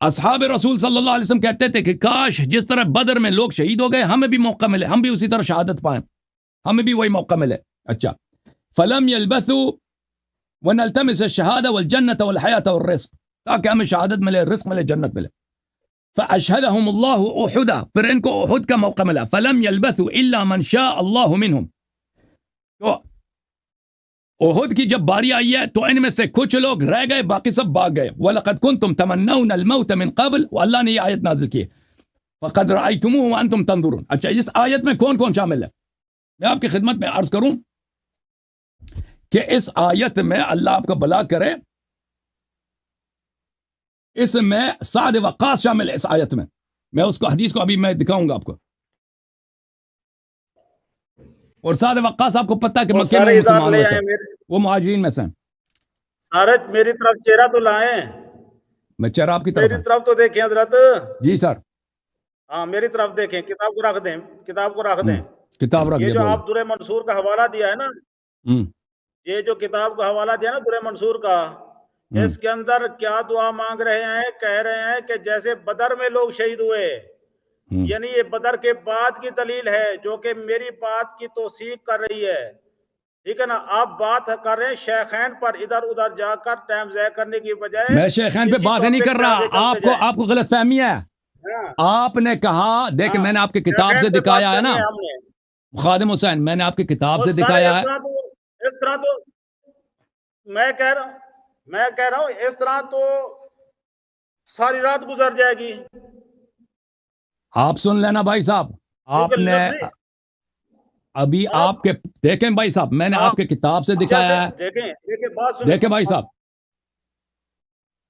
اصحاب رسول صلی اللہ علیہ وسلم کہتے تھے کہ کاش جس طرح بدر میں لوگ شہید ہو گئے ہمیں بھی موقع ملے، ہم بھی اسی طرح شہادت پائیں، ہمیں بھی وہی موقع ملے. اچھا، فلم يلبثوا ونلتمس الشهادة والجنة والحياة والرزق، تاکہ ہمیں شہادت ملے، رزق ملے، جنت ملے. فأشهدهم الله أحدا، پھر ان کو احد کا موقع ملا. فلم يلبثوا إلا من شاء الله منهم. تو احد کی جب باری آئی ہے تو ان میں سے کچھ لوگ رہ گئے، باقی سب بھاگ گئے. وَلَقَدْ كُنْتُمْ تَمَنَّوْنَ الْمَوْتَ مِنْ قَبْلِ، واللہ نے یہ آیت نازل کی، فَقَدْ رَأَيْتُمُوهُ وَأَنْتُمْ تَنْظُرُونَ. اچھا، اس آیت میں کون کون شامل ہے؟ میں آپ کی خدمت میں عرض کروں کہ اس آیت میں اللہ آپ کا بھلا کرے، اس میں سعد وقاص شامل ہے اس آیت میں. میں اس کو حدیث کو ابھی میں دکھاؤں گا آپ کو. اور سعد وقاص آپ کو پتہ ہے کہ وہ مکے میں سارے ادار مسلمان لے ہوئے آئے تھے, میرے وہ مہاجرین میں سے ہیں. سارے میری طرف چہرہ تو لائیں, میں چہرہ آپ کی طرف میری ہے. طرف تو دیکھیں حضرت. جی سر. ہاں میری طرف دیکھیں, کتاب کو رکھ دیں, کتاب کو رکھ دیں. کتاب رکھ یہ دے جو بولے. آپ درِ منصور کا حوالہ دیا ہے نا, یہ جو کتاب کا حوالہ دیا نا درِ منصور کا, اس کے اندر کیا دعا مانگ رہے ہیں؟ کہہ رہے ہیں کہ جیسے بدر میں لوگ شہید ہوئے, یعنی یہ بدر کے بعد کی دلیل ہے جو کہ میری بات کی توثیق کر رہی ہے. ٹھیک ہے نا, آپ بات کر رہے ہیں شیخین پر, ادھر ادھر جا کر ٹائم ضائع کرنے کی بجائے میں شیخین پہ اسی بات نہیں کر ٹاپک پہ رہا. آگے چلتے جائیں. آپ کو غلط فہمی ہے. ہاں آپ نے کہا دیکھ, میں نے آپ کی کتاب سے شیخین پہ بات دکھایا ہے کرنی نا ہم نے. خادم حسین, میں نے آپ کی کتاب وہ سے سارے دکھایا ہے. اس طرح تو میں کہہ رہا ہوں اس طرح تو ساری رات گزر جائے گی. آپ سن لینا بھائی صاحب, آپ کیونکہ نے لفظی ابھی آپ کے دیکھیں بھائی صاحب, میں نے آپ کی کتاب سے دکھایا ہے. دیکھیں بات سنیں. دیکھیں بھائی صاحب,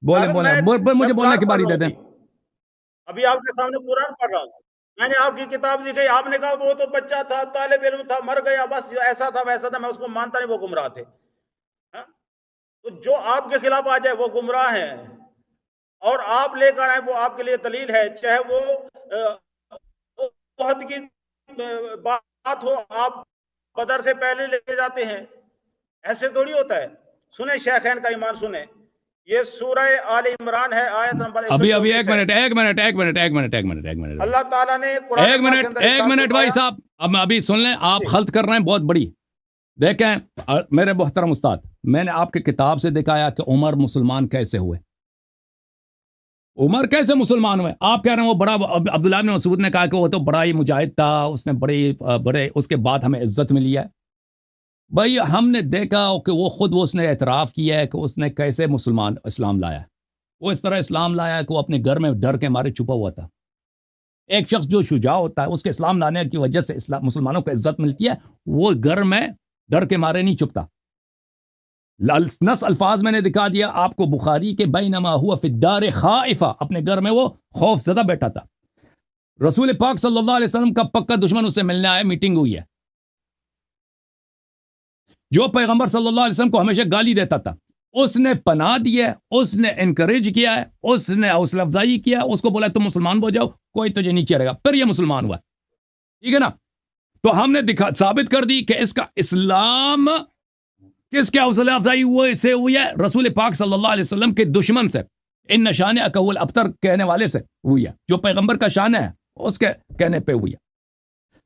میں مجھے بولنے قرآن کی پڑھ باری رہا دے ہوں, دیں. ابھی آپ کے سامنے قرآن پڑھ رہا ہوں. میں نے آپ کی کتاب دکھائی, آپ نے کہا وہ تو بچہ تھا, طالب علم تھا, مر گیا, بس ایسا تھا ویسا تھا, میں اس کو مانتا نہیں, وہ گمراہ تھے. تو جو آپ کے خلاف آ جائے وہ گمراہ ہیں, اور آپ لے کر آئے وہ آپ کے لیے دلیل ہے, چاہے وہ بہت کی بات ہو, آپ بدر سے پہلے لے جاتے ہیں. ایسے تھوڑی ہوتا ہے. سنیں شیخین کا ایمان سنیں, یہ سورہ آل عمران ہے, آیت نمبر ابھی 124 ہے. اللہ تعالیٰ نے قرآن پاک کے اندر ایک ارشاد منٹ بھائی فرمایا. صاحب, اب ابھی سن لیں, آپ خلط کر رہے ہیں بہت بڑی. دیکھیں میرے محترم استاد, میں نے آپ کی کتاب سے دکھایا کہ عمر مسلمان کیسے ہوئے. عمر کیسے مسلمان ہوئے؟ آپ کہہ رہے ہیں وہ بڑا, عبداللہ بن مسعود نے کہا کہ وہ تو بڑا ہی مجاہد تھا, اس نے بڑے اس کے بعد ہمیں عزت ملی ہے. بھائی ہم نے دیکھا کہ وہ خود اس نے اعتراف کیا ہے کہ اس نے کیسے اسلام لایا. وہ اس طرح اسلام لایا کہ وہ اپنے گھر میں ڈر کے مارے چھپا ہوا تھا. ایک شخص جو شجاع ہوتا ہے, اس کے اسلام لانے کی وجہ سے مسلمانوں کو عزت ملتی ہے, وہ گھر میں ڈر کے مارے نہیں چھپتا. نص الفاظ میں نے دکھا دیا آپ کو بخاری کے بینما ہوا فی الدار خائفہ, اپنے گھر میں وہ خوف زدہ بیٹھا تھا. رسول پاک صلی اللہ علیہ وسلم کا پکا دشمن اسے ملنے آیا, میٹنگ ہوئی ہے. جو پیغمبر صلی اللہ علیہ وسلم کو ہمیشہ گالی دیتا تھا, اس نے پناہ دیا, اس نے انکریج کیا ہے, اس نے حوصلہ افزائی کیا, اس کو بولا تم مسلمان ہو جاؤ, کوئی تجھے نیچے رہے گا, پھر یہ مسلمان ہوا. ٹھیک ہے نا. تو ہم نے ثابت کر دی کہ اس کا اسلام کس کے حوصلہ افزائی سے ہوئی ہے؟ رسول پاک صلی اللہ علیہ وسلم کے دشمن سے, ان نشان اکول ابتر کہنے والے سے ہوئی ہے, جو پیغمبر کا شان ہے اس کے کہنے پہ ہوئی ہے.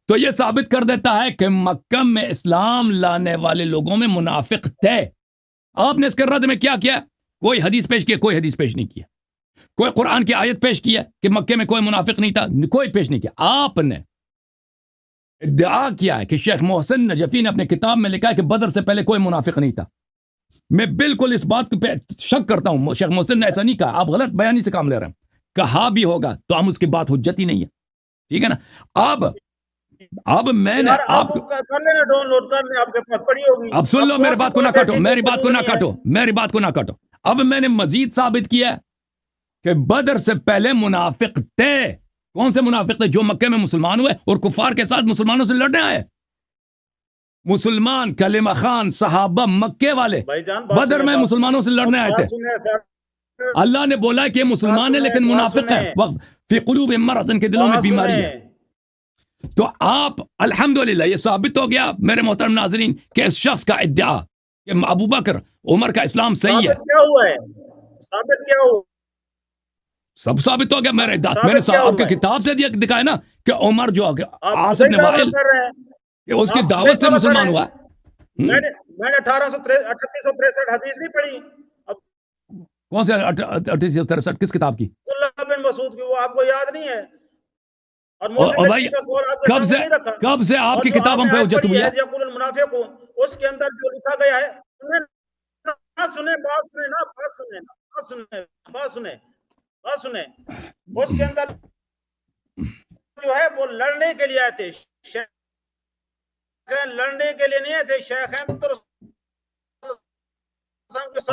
تو یہ ثابت کر دیتا ہے کہ مکہ میں اسلام لانے والے لوگوں میں منافق تھے. آپ نے اس کے رد میں کیا کیا؟ کوئی حدیث پیش کیا؟ کوئی حدیث پیش نہیں کیا. کوئی قرآن کی آیت پیش کیا کہ مکے میں کوئی منافق نہیں تھا؟ کوئی پیش نہیں کیا. آپ نے ادعا کیا ہے کہ شیخ محسن نجفی نے اپنے کتاب میں لکھا ہے کہ بدر سے پہلے کوئی منافق نہیں تھا. میں بالکل اس بات پہ شک کرتا ہوں, شیخ محسن نے ایسا نہیں کہا. آپ غلط بیانی سے کام لے رہے ہیں. کہا بھی ہوگا تو ہم اس کی بات حجت ہی نہیں ہے. ٹھیک ہے نا. اب میں نے آپ کر لینا, ڈاؤن لوڈ کر لیں, آپ کے پاس پڑی ہوگی. اب سن لو, میری بات کو نہ کاٹو, میری بات کو نہ کاٹو. اب میں نے مزید ثابت کیا کہ بدر سے پہلے منافق تھے. کون سے منافق تھے؟ جو مکے میں مسلمان ہوئے اور کفار کے ساتھ مسلمانوں سے لڑنے آئے. مسلمان کلمہ خان صحابہ مکے والے بدر میں مسلمانوں سے لڑنے آئے تھے. اللہ نے بولا کہ یہ مسلمان ہے لیکن منافق ہے, فی قلوب مرض, ان کے دلوں میں بیماری ہے. تو آپ الحمدللہ یہ ثابت ہو گیا میرے محترم ناظرین کہ اس شخص کا ادعا کہ ابو بکر عمر کا اسلام صحیح ہے. کیا ہوا ہے؟ ثابت کیا ہوا؟ سب ثابت ہو گیا. میں نے آپ کے کتاب سے دکھایا نا کہ عمر جو عاص بن وائل کہ اس کی دعوت سے مسلمان ہوا. میں نے 3863 حدیث نہیں پڑھی. کون سے 3863 کس کتاب کی؟ عبداللہ بن مسعود کی, وہ آپ کو یاد نہیں ہے؟ اور بھائی کب سے آپ کی کتاب ہم پہ حجت ہوئی ہے؟ اس کے اندر جو لکھا گیا ہے, اس کے اندر جو ہے وہ لڑنے کے لیے آئے تھے. لڑنے کے لیے نہیں آئے تھے. شیخین تو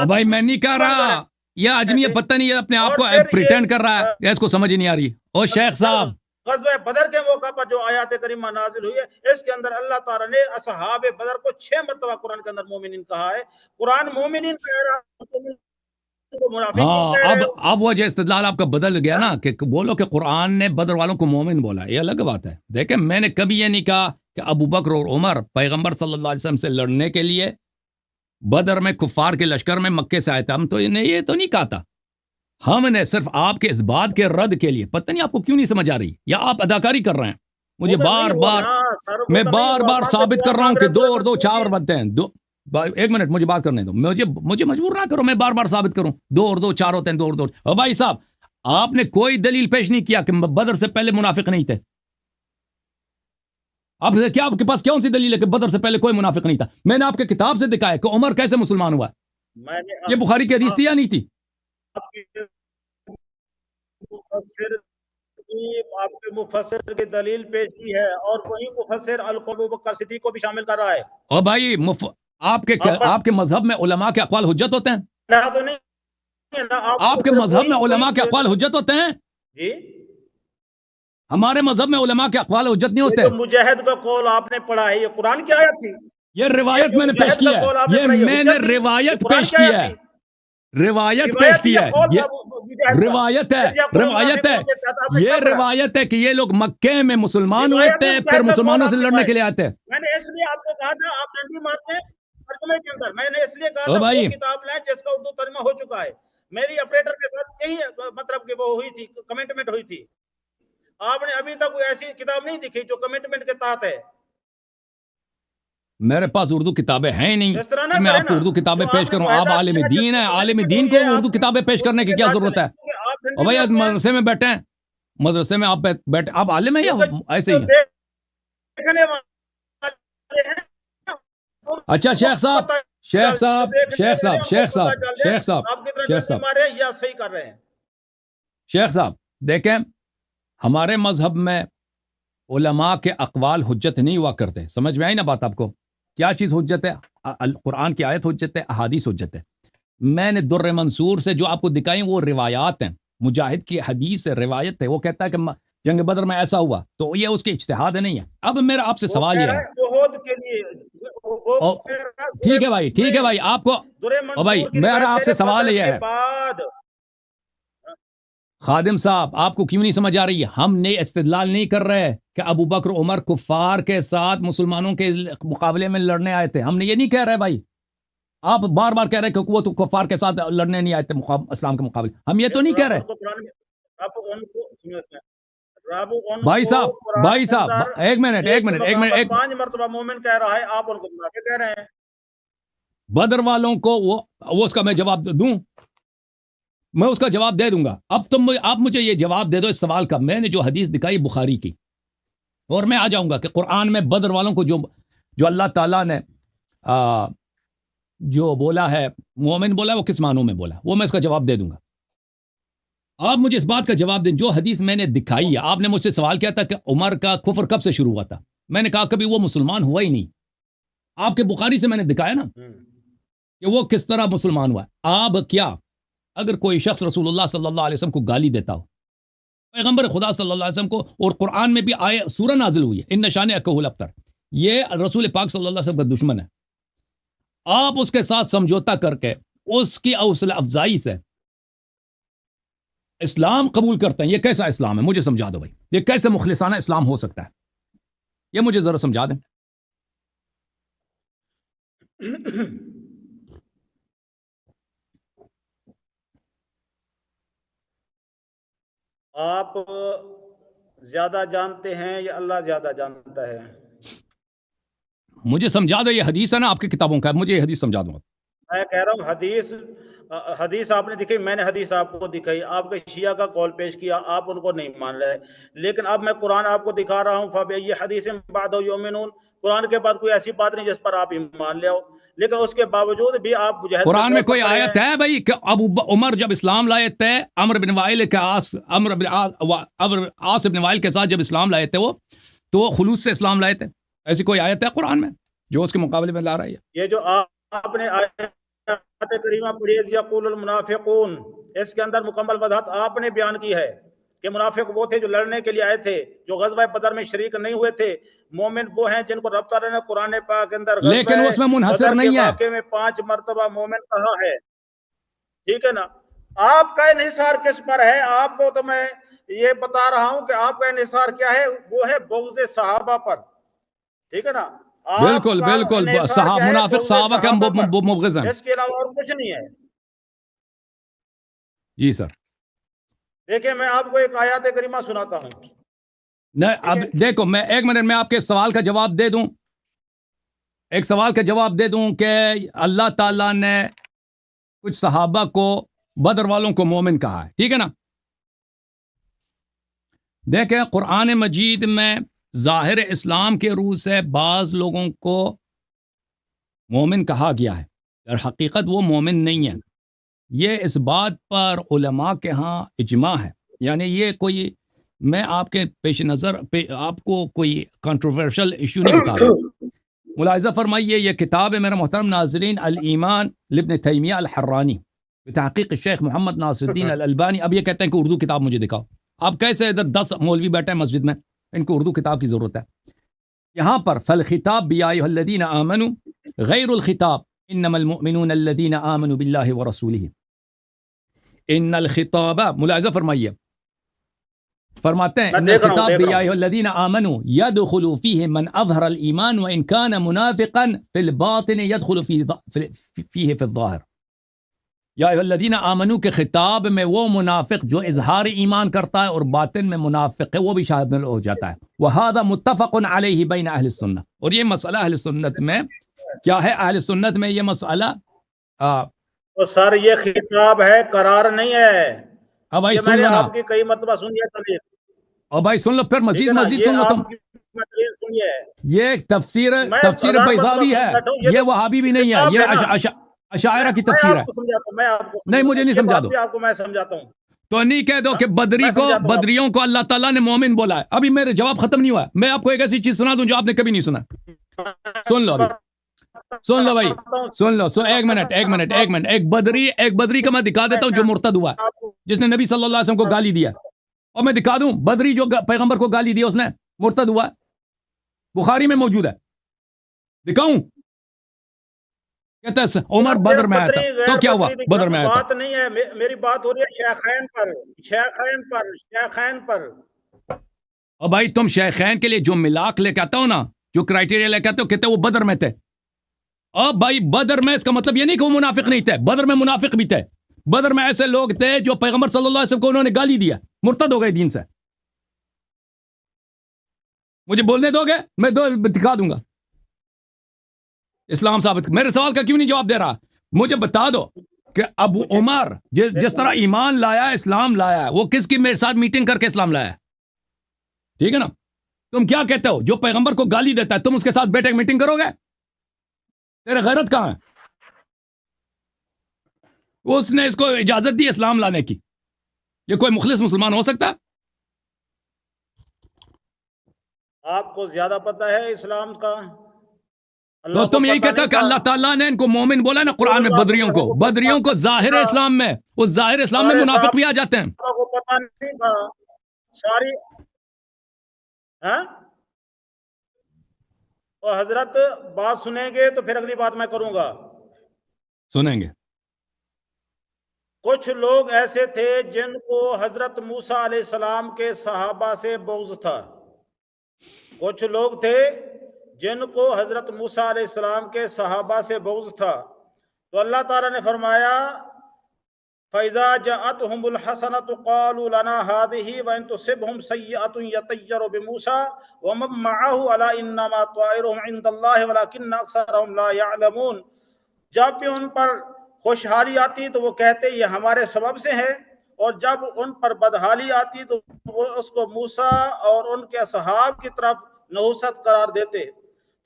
بھائی میں نہیں کہہ رہا, یہ آدمی یہ پتہ نہیں، یہ اپنے آپ کو اور پھر پریٹینڈ کر رہا ہے، یا اس کو سمجھ ہی نہیں آ رہی۔ او شیخ صاحب، غزوہ بدر کے موقع پر جو آیات کریمہ نازل ہوئی ہے، اس کے اندر اللہ تعالیٰ نے اصحاب بدر کو 6 مرتبہ قرآن کے اندر مومنین کہا ہے۔ قرآن مومنین کہہ رہا ہے، منافقین ہاں کہہ رہے ہو۔ اب وہ جو استدلال آپ کا بدل گیا نا، کہ بولو کہ قرآن نے بدر والوں کو مومن بولا، یہ الگ بات ہے۔ دیکھیں میں نے کبھی یہ نہیں کہا کہ ابو بکر اور عمر پیغمبر صلی اللہ علیہ وسلم سے لڑنے کے لیے بدر میں کفار کے لشکر میں مکے سے آئے تھے، ہم تو یہ تو نہیں کہا تھا۔ ہم نے صرف آپ کے اس بات کے رد کے لیے، پتہ نہیں آپ کو کیوں نہیں سمجھ آ رہی، یا آپ اداکاری کر رہے ہیں۔ مجھے میں بار بار ثابت کر رہا ہوں کہ 2 اور 2 4 بنتے ہیں۔ ایک منٹ مجھے بات کرنے دو، مجھے مجبور نہ کرو میں بار بار ثابت کروں 2 اور 2 4 ہوتے ہیں، 2 اور 2۔ اور بھائی صاحب آپ نے کوئی دلیل پیش نہیں کیا کہ بدر سے پہلے منافق نہیں تھے۔ آپ کیا آپ کے پاس کون سی دلیل ہے کہ بدر سے پہلے کوئی منافق نہیں تھا؟ میں نے آپ کے کتاب سے دکھایا کہ عمر کیسے مسلمان ہوا۔ یہ بخاری کی حدیث تھی یا نہیں تھی؟ آپ کے مفسر کی دلیل پیش کی ہے، اور وہی مفسر ابو بکر صدیق کو بھی شامل کر رہا ہے۔ اور بھائی آپ کے مذہب میں علماء کے اقوال حجت ہوتے ہیں؟ آپ کے مذہب میں علماء کے اقوال حجت ہوتے ہیں؟ جی ہمارے مذہب میں علماء کے اقوال حجت نہیں ہوتے۔ مجاہد کا قول آپ نے پڑھا ہے، یہ قرآن کی آیت تھی۔ یہ روایت میں نے پیش کی ہے، یہ میں نے روایت پیش کی ہے، روایت پیش کی ہے، یہ روایت ہے، روایت ہے، یہ روایت ہے کہ یہ لوگ مکے میں مسلمان ہوئے تھے، پھر مسلمانوں سے لڑنے کے لیے آتے۔ میں نے اس لیے آپ کو کہا تھا آپ ڈنڈی مارتے ہیں ترجمے کے اندر، میں نے اس لیے کہا تھا وہ کتاب لائیں جس کا اردو ترجمہ ہو چکا ہے۔ میری اپریٹر کے ساتھ یہی مطلب کہ وہ ہوئی تھی، کمنٹمنٹ ہوئی تھی۔ آپ نے ابھی تک کوئی ایسی کتاب نہیں دکھی جو کمنٹمنٹ کے تحت ہے۔ میرے پاس اردو کتابیں ہیں ہی نہیں کہ میں آپ کو اردو کتابیں پیش کروں۔ آپ عالم دین ہیں، عالم دین کو اردو کتابیں پیش کرنے کی کیا ضرورت ہے؟ اور بھائی آج مدرسے میں بیٹھے ہیں، مدرسے میں آپ بیٹھے، آپ عالم ہیں یا ایسے ہی ہیں؟ اچھا شیخ صاحب، شیخ صاحب، شیخ صاحب، شیخ صاحب، شیخ صاحب، شیخ صاحب، یا صحیح کر رہے ہیں شیخ صاحب دیکھیں، ہمارے مذہب میں علماء کے اقوال حجت نہیں ہوا کرتے۔ سمجھ میں آئی نا بات آپ کو؟ کیا چیز حجت ہے؟ قرآن کی آیت حجت ہے، احادیث حجت ہے۔ میں نے در منصور سے جو آپ کو دکھائیں وہ روایات ہیں، مجاہد کی حدیث روایت ہے، وہ کہتا ہے کہ جنگ بدر میں ایسا ہوا، تو یہ اس کے اجتہاد نہیں ہے۔ اب میرا آپ سے سوال یہ ہے، ٹھیک ہے بھائی، ٹھیک ہے بھائی، آپ کو بھائی میرا آپ سے سوال یہ ہے، خادم صاحب آپ کو کیوں نہیں سمجھ آ رہی ہے؟ ہم نے استدلال نہیں کر رہے کہ ابو بکر عمر کفار کے ساتھ مسلمانوں کے مقابلے میں لڑنے آئے تھے، ہم نے یہ نہیں کہہ رہے بھائی۔ آپ بار بار کہہ رہے کہ وہ تو کفار کے ساتھ لڑنے نہیں آئے تھے اسلام کے مقابلے، ہم یہ تو نہیں کہہ رہے بھائی صاحب۔ بھائی صاحب ایک منٹ 5 مرتبہ مومن کہہ رہا ہے، آپ ان کو منافق کہہ رہے ہیں۔ بدر والوں کو وہ اس کا میں جواب دوں، میں اس کا جواب دے دوں گا۔ اب آپ مجھے یہ جواب دے دو اس سوال کا۔ میں نے جو حدیث دکھائی بخاری کی، اور میں آ جاؤں گا کہ قرآن میں بدر والوں کو جو اللہ تعالیٰ نے جو بولا ہے مومن بولا ہے، وہ کس معنوں میں بولا، وہ میں اس کا جواب دے دوں گا۔ آپ مجھے اس بات کا جواب دیں، جو حدیث میں نے دکھائی ہے۔ آپ نے مجھ سے سوال کیا تھا کہ عمر کا کفر کب سے شروع ہوا تھا، میں نے کہا کبھی وہ مسلمان ہوا ہی نہیں۔ آپ کے بخاری سے میں نے دکھایا نا کہ وہ کس طرح مسلمان ہوا۔ آپ کیا اگر کوئی شخص رسول اللہ صلی اللہ علیہ وسلم کو گالی دیتا ہو، پیغمبر خدا صلی اللہ علیہ وسلم کو، اور قرآن میں بھی سورہ نازل ہوئی ہے ان شانئک الابتر، یہ رسول پاک صلی اللہ علیہ وسلم کا دشمن ہے، آپ اس کے ساتھ سمجھوتا کر کے اس کی حوصلہ افزائی سے اسلام قبول کرتے ہیں، یہ کیسا اسلام ہے؟ مجھے سمجھا دو بھائی، یہ کیسے مخلصانہ اسلام ہو سکتا ہے؟ یہ مجھے ذرا سمجھا دیں۔ آپ زیادہ جانتے ہیں یا اللہ زیادہ جانتا ہے؟ مجھے سمجھا دو، یہ حدیث ہے نا آپ کی کتابوں کا، مجھے یہ حدیث سمجھا دو۔ میں کہہ رہا ہوں حدیث آپ نے دکھائی، میں نے حدیث آپ کو دکھائی، آپ کے شیعہ کا قول پیش کیا، آپ ان کو نہیں مان رہے، لیکن اب میں قرآن آپ کو دکھا رہا ہوں، فَبِأَيِّ حَدِيثٍ بَعْدَهُ يُؤْمِنُونَ، قرآن کے بعد کوئی ایسی بات نہیں جس پر آپ ایمان لے آؤ، لیکن اس کے باوجود بھی آپ مجاہد قرآن میں کوئی آیت ہے بھائی کہ ابو عمر جب اسلام لائے تھے، عمرو بن وائل کے عاص بن وائل کے ساتھ جب اسلام لائے تھے وہ، تو وہ خلوص سے اسلام لائے تھے؟ ایسی کوئی آیت ہے قرآن میں جو اس کے مقابلے میں لا رہی ہے؟ یہ جو آپ نے آیت کریمہ پڑھی ہے یقول المنافقون، اس کے اندر مکمل وضاحت آپ نے بیان کی ہے کہ منافق وہ تھے جو لڑنے کے لیے آئے تھے، جو غزوہ بدر میں شریک نہیں ہوئے تھے۔ مومن وہ ہیں جن کو رب تعالیٰ نے قرآن پاک کے اندر لیکن وہ اس میں منحصر بدر کے نہیں ہے۔ واقعے میں 5 مرتبہ مومن کہا ہے، ٹھیک ہے نا۔ آپ کا انحصار کس پر ہے؟ آپ کو تو میں یہ بتا رہا ہوں کہ آپ کا انحصار کیا ہے، وہ ہے بغض صحابہ پر، ٹھیک ہے نا۔ آپ بالکل کا بالکل، انحصار کیا ہے؟ منافق بغض صحابہ کا صحابہ پر، مبغض ہیں۔ اس کے علاوہ اور کچھ نہیں ہے۔ جی سر، دیکھیں میں آپ کو ایک آیات کریمہ سناتا ہوں۔ نہیں اب دیکھو، میں 1 منٹ میں آپ کے سوال کا جواب دے دوں، ایک سوال کا جواب دے دوں کہ اللہ تعالیٰ نے کچھ صحابہ کو، بدر والوں کو مومن کہا ہے، ٹھیک ہے نا۔ دیکھیں قرآن مجید میں ظاہر اسلام کے روح سے بعض لوگوں کو مومن کہا گیا ہے، در حقیقت وہ مومن نہیں ہے۔ یہ اس بات پر علماء کے ہاں اجماع ہے، یعنی یہ کوئی، میں آپ کے پیش نظر آپ کو کوئی کنٹروورشل ایشو نہیں بتا رہا۔ ملاحظہ فرمائیے، یہ کتاب ہے میرا محترم ناظرین، الایمان لابن تیمیہ الحرانی بتحقیق الشیخ محمد ناصر الدین الالبانی۔ اب یہ کہتے ہیں کہ اردو کتاب مجھے دکھاؤ۔ اب کیسے ادھر 10 مولوی بیٹھے ہیں مسجد میں، ان کو اردو کتاب کی ضرورت ہے۔ یہاں پر فالخطاب یا ایھا الذین آمنوا غیر الخطاب انما المؤمنون الذین آمنوا باللہ ورسولہ۔ ان الخطاب، ملاحظہ فرمائیے، فرماتے ہیں ان الخطاب یا ایھا الذین آمنوا يدخل فیہ من اظہر الایمان وان کان منافقا فی الباطن يدخل فیہ فی الظاہر۔ یا ایھا الذین آمنوا کے خطاب میں وہ منافق جو اظہار ایمان کرتا ہے اور باطن میں منافق ہے وہ بھی شامل ہو جاتا ہے۔ وہذا متفق علیہ بین اہل السنہ، اور یہ مسئلہ اہل سنت میں کیا ہے؟ اہل سنت میں یہ مسئلہ تو سر یہ خطاب ہے، قرار نہیں ہے۔ اب بھائی یہ سن میں نے لو نا، آپ کی کئی مرتبہ سنی ہے تقریر، اور بھائی سن لو، پھر ٹھیک ہے مزید نا، مزید یہ سن لو تم۔ آپ کی تقریر سنی ہے۔ یہ تفسیر میں تفسیر 1000 بیضاوی مرتبہ ہے، سن بیٹھا ہوں، یہ وہابی بھی نہیں ہے، کتاب یہ نا۔ اشاعرہ کی میں تفسیر ہے۔ آپ کو سمجھاتا ہوں، میں آپ کو نہیں مجھے نہیں یہ سمجھا بات دو بھی آپ کو میں سمجھاتا ہوں۔ تو نہیں کہہ دو کہ بدری میں کو، سمجھاتا ہوں آپ کو۔ بدریوں کو اللہ تعالیٰ نے مومن بولا ہے۔ ابھی میرے جواب ختم نہیں ہوا ہے، میں آپ کو ایک ایسی چیز سنا دوں جو آپ نے کبھی نہیں سنا۔ سن لو ابھی، سن لو بھائی، سن لو، ایک منٹ، ایک بدری کا میں دکھا دیتا ہوں جو مرتد ہوا ہے، جس نے نبی صلی اللہ علیہ وسلم کو گالی دیا، اور میں دکھا دوں بدری جو پیغمبر کو گالی دیا اس نے مرتد ہوا ہے، بخاری میں موجود ہے، دکھاؤں؟ کہتا ہے عمر بدر میں آیا تھا، تو کیا ہوا؟ بدر میں آیا تھا۔ بات نہیں ہے، میری بات ہو رہی ہے شیخین پر، شیخین پر۔ اور بھائی تم شیخین کے لیے جو ملاک لے کے آتا ہو نا، جو کرائٹیریا لے کے آتے ہو، کہتے وہ بدر میں تھے۔ اب بھائی بدر میں، اس کا مطلب یہ نہیں کہ وہ منافق نہیں تھے، بدر میں منافق بھی تھے۔ بدر میں ایسے لوگ تھے جو پیغمبر صلی اللہ علیہ وسلم کو انہوں نے گالی دیا، مرتد ہو گئے دین سے۔ مجھے بولنے دو گے؟ میں دکھا دوں گا اسلام ثابت۔ میرے سوال کا کیوں نہیں جواب دے رہا؟ مجھے بتا دو کہ ابو عمر جس طرح ایمان لایا، اسلام لایا، وہ کس کی میرے ساتھ میٹنگ کر کے اسلام لایا ہے؟ ٹھیک ہے نا؟ تم کیا کہتے ہو؟ جو پیغمبر کو گالی دیتا ہے تم اس کے ساتھ بیٹھے میٹنگ کرو گے؟ تیرے غیرت کہاں ہے؟ اس نے اس کو اجازت دی اسلام لانے کی، یہ کوئی مخلص مسلمان ہو سکتا؟ آپ کو زیادہ پتہ ہے اسلام کا؟ تو تم یہی کہتا کہ اللہ تعالیٰ نے ان کو مومن بولا نا قرآن میں، بدریوں کو ظاہر اسلام میں، اس ظاہر اسلام میں منافق بھی آ جاتے ہیں۔ کو پتہ نہیں تھا ساری، ہاں؟ اور حضرت بات سنیں گے تو پھر اگلی بات میں کروں گا۔ سنیں گے۔ کچھ لوگ ایسے تھے جن کو حضرت موسیٰ علیہ السلام کے صحابہ سے بغض تھا، کچھ لوگ تھے جن کو حضرت موسیٰ علیہ السلام کے صحابہ سے بغض تھا، تو اللہ تعالیٰ نے فرمایا فَإِذَا جَاءَتْهُمُ الْحَسَنَةُ قَالُوا لَنَا هَٰذِهِ وَإِن تُصِبْهُمْ سَيِّئَةٌ يَطَّيَّرُوا بِمُوسَىٰ وَمَن مَّعَهُ أَلَا إِنَّمَا طَائِرُهُمْ عِندَ اللَّهِ وَلَٰكِنَّ أَكْثَرَهُمْ لَا يَعْلَمُونَ۔ جب بھی ان پر خوشحالی آتی تو وہ کہتے یہ ہمارے سبب سے ہے، اور جب ان پر بدحالی آتی تو وہ اس کو موسیٰ اور ان کے اصحاب کی طرف نحوست قرار دیتے۔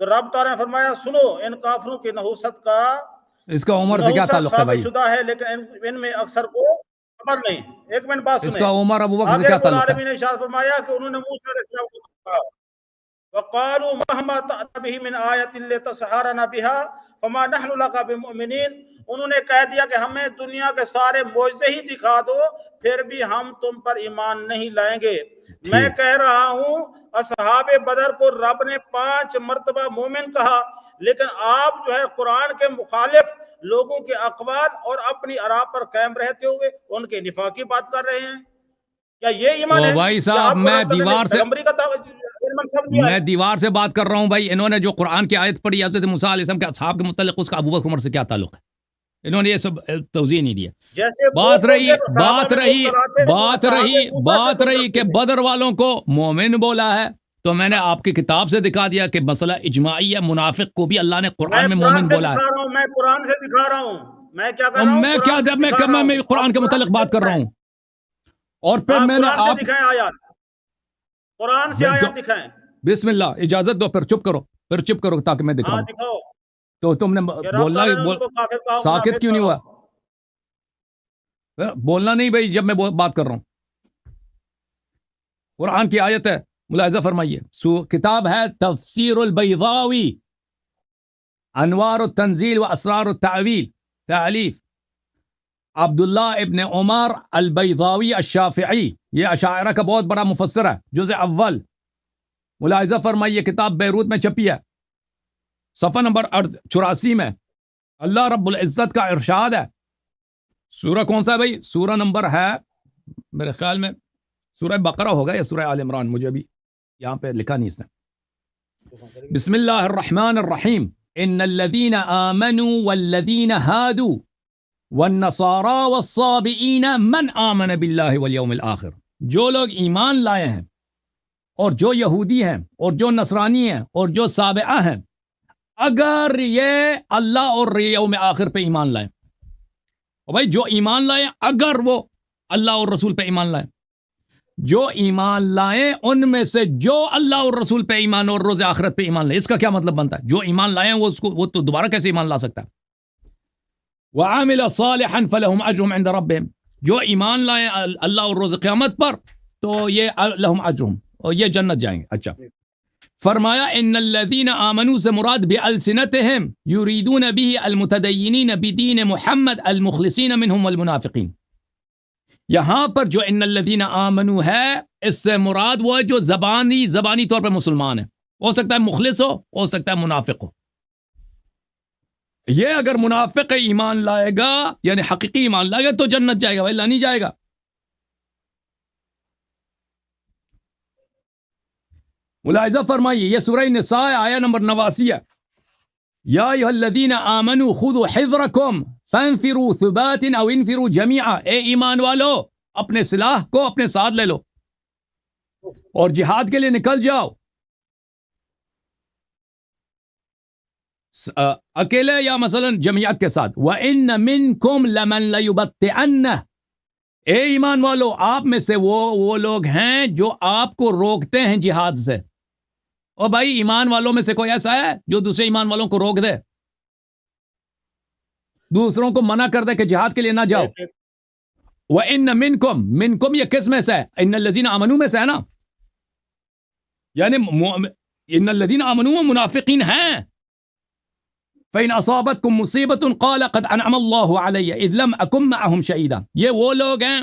تو رب تعالیٰ نے فرمایا سنو، ان کافروں کی نحوست کا، اس کا عمر سے کیا تعلق ہے بھائی؟ شدہ ہے لیکن ان میں اکثر کو خبر نہیں۔ ایک منٹ بات سنیں، اس کا عمر ابو بکر سے آگے کیا رب تعلق ہے؟ العالمین نے ارشاد فرمایا کہ انہوں نے موسیٰ علیہ السلام کو کہا وَقَالُوا مَهْمَا تَأْتِ بِهِ مِنْ آيَةٍ لِتَسْحَرَنَا بِهَا فَمَا نَحْنُ لَكَ بِمُؤْمِنِينَ۔ انہوں نے کہہ دیا کہ ہمیں دنیا کے سارے معجزے ہی دکھا دو پھر بھی ہم تم پر ایمان نہیں لائیں گے. میں کہہ رہا ہوں اصحاب بدر کو رب نے 5 مرتبہ مومن کہا، لیکن آپ جو ہے قرآن کے مخالف لوگوں کے اقوال اور اپنی آراء پر قائم رہتے ہوئے ان کے نفاق کی بات کر رہے ہیں. کیا یہ ایمان تو ہے؟ بھائی یا صاحب آپ کو میں اللہ تعالیٰ نے دیوار سے پیغمبری کا منصب دیا میں ہے؟ دیوار سے بات کر رہا ہوں بھائی. انہوں نے جو قرآن کی آیت پڑھی حضرت موسیٰ علیہ السلام کے اصحاب کے متعلق، اس کا ابوبکر عمر سے کیا تعلق ہے؟ انہوں نے یہ سب توضیح نہیں دیا. جیسے بات بہت رہی لوگ صحابہ بات میں رہی منکر آتے ہیں، بات صحابہ رہی موسیٰ سے بات منکر رہی کہ تھے. بدر والوں کو مومن بولا ہے، تو میں نے آپ کی کتاب سے دکھا دیا کہ مسئلہ اجماعی ہے، منافق کو بھی اللہ نے میں قرآن میں قرآن مومن سے بولا ہے. دکھا رہا ہوں، میں قرآن سے دکھا رہا ہوں، میں کیا کر اور رہا ہوں؟ میں کیا قرآن سے جب دکھا رہا میں ہوں. قرآن آپ کے قرآن متعلق سے بات کر رہا دکھائیں. ہوں، اور پھر ہاں میں نے قرآن سے آپ دکھائیں آیات، قرآن سے آیات دکھائیں. بسم اللہ اجازت دو، پھر چپ کرو، پھر چپ کرو تاکہ میں ہاں دکھاؤں. دکھاؤ تو تم نے کہ رب تعالیٰ نے ان کو کافر کہا، ساکت منافق کیوں نہیں کہا. ہوا؟ بولنا نہیں بھائی جب میں بات کر رہا ہوں. قرآن کی آیت ہے، ملاحظہ فرمائیے. کتاب ہے تفسیر البیضاوی، انوار التنزیل و اسرار التعویل، تالیف عبداللہ ابن عمر البیضاوی الشافعی. یہ اشاعرہ کا بہت بڑا مفسر ہے. جزء اول، ملاحظہ فرمائیے، کتاب بیروت میں چھپی ہے، صفحہ نمبر 84 میں. اللہ رب العزت کا ارشاد ہے. سورہ کون سا ہے بھائی؟ سورہ نمبر ہے میرے خیال میں سورہ بقرہ ہوگا یا سورہ آل عمران، مجھے بھی یہاں پہ لکھا نہیں اس نے. بسم اللہ الرحمن الرحیم. ان الذین آمنوا والذین ہادوا والنصارى والصابئین من آمن باللہ والیوم الآخر. جو لوگ ایمان لائے ہیں اور جو یہودی ہیں اور جو نصرانی ہیں اور جو سابعہ ہیں، اگر یہ اللہ اور یوم آخر پہ ایمان لائیں. اور بھائی جو ایمان لائیں، اگر وہ اللہ اور رسول پہ ایمان لائیں، جو ایمان لائیں ان میں سے جو اللہ اور رسول پہ ایمان اور روز آخرت پہ ایمان لائیں. اس کا کیا مطلب بنتا ہے؟ جو ایمان لائیں وہ تو دوبارہ کیسے ایمان لا سکتا ہے؟ وَعَمِلَ صَالِحًا فَلَهُمْ أَجْرُهُمْ عِنْدَ رَبِّهِمْ. جو ایمان لائیں اللہ اور روز قیامت پر، تو یہ لَهُمْ أَجْرُهُمْ، اور یہ جنت جائیں گے. اچھا، فرمایا ان الذین آمنوا سے مراد بألسنتهم یریدون به المتدینین بدین محمد المخلصین منهم والمنافقین. یہاں پر جو ان الذین آمنوا ہے، اس سے مراد وہ ہے جو زبانی طور پر مسلمان ہے. ہو سکتا ہے مخلص ہو سکتا ہے منافق ہو. یہ اگر منافق ایمان لائے گا، یعنی حقیقی ایمان لائے گا، تو جنت جائے گا، ولا نہیں جائے گا. ملاحظہ فرمائیے، یہ سورہ نساء آیہ نمبر 89 ہے. یا ایھا الذین آمنوا خذوا حذرکم فانفروا ثبات او انفروا جمیعا. اے ایمان والو، اپنے سلاح کو اپنے ساتھ لے لو اور جہاد کے لیے نکل جاؤ، اکیلے یا مثلا جمعیت کے ساتھ. وَإِنَّ مِنْكُمْ لَمَنْ لَيُبَطِّئَنَّ. اے ایمان والو، آپ میں سے وہ لوگ ہیں جو آپ کو روکتے ہیں جہاد سے. اور بھائی ایمان والوں میں سے کوئی ایسا ہے جو دوسرے ایمان والوں کو روک دے، دوسروں کو منع کر دے کہ جہاد کے لیے نہ جاؤ؟ وَإِنَّ مِنْكُمْ یہ کس میں سے ہے؟ ان الذین آمنوا میں سے ہے نا، یعنی ان الذین آمنوا منافقین ہیں. فَإِنْ أَصَابَتْكُمْ مُصِيبَةٌ قَالَ قَدْ أَنْعَمَ اللَّهُ عَلَيَّ إِذْ لَمْ أَكُنْ مَعَهُمْ شَهِيدًا. یہ وہ لوگ ہیں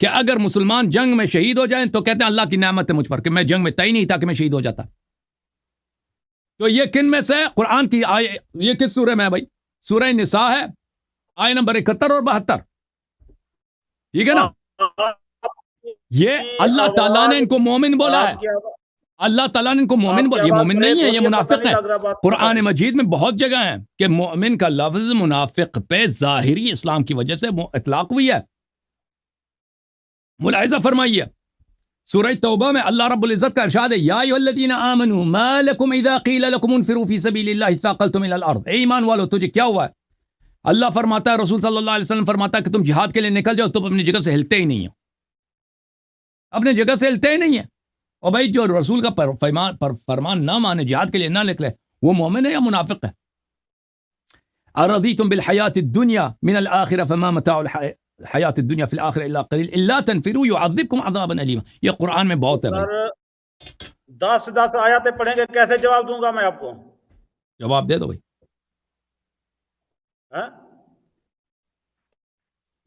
کہ اگر مسلمان جنگ میں شہید ہو جائیں تو کہتے ہیں اللہ کی نعمت ہے مجھ پر کہ میں جنگ میں تئی نہیں تھا کہ میں شہید ہو جاتا. تو یہ کن میں سے قرآن کی آیے؟ یہ کس سورہ میں ہے بھائی؟ سورہ نساء ہے، آیہ نمبر 71 اور 72. ٹھیک ہے نا؟ یہ اللہ تعالیٰ نے ان کو مومن بولا ہے. اللہ تعالیٰ نے ان کو مومن بولا. یہ مومن نہیں ہے، یہ منافق ہے. قرآن مجید میں بہت جگہ ہیں کہ مومن کا لفظ منافق پہ ظاہری اسلام کی وجہ سے اطلاق ہوئی ہے. ملاحظہ فرمائیے، سورہ توبہ میں اللہ رب العزت کا ارشاد ہے، یا ایھا الذین آمنوا ما لکم اذا قیل لکم انفروا فی سبیل اللہ ثاقلتم الی الارض. اے ایمان والو، تجھے کیا ہوا ہے؟ اللہ فرماتا ہے، رسول صلی اللہ علیہ وسلم فرماتا ہے کہ تم جہاد کے لیے نکل جاؤ، تم اپنی جگہ سے ہلتے ہی نہیں ہو، اپنے جگہ سے ہلتے ہی نہیں ہیں. اور بھائی جو رسول کا فرمان نہ مانے، جہاد کے لیے نہ نکلے، وہ مومن ہے یا منافق ہے؟ ارضیتم بالحیات الدنیا من الآخرہ فما متاع الحیات الدنیا فی الآخرہ الا قلیل الا تنفروا یعذبکم عذابا الیما. یہ قرآن میں بہت ہے بھائی. 10 آیاتیں پڑھیں گے، کیسے جواب دوں گا میں آپ کو؟ جواب دے دو بھائی.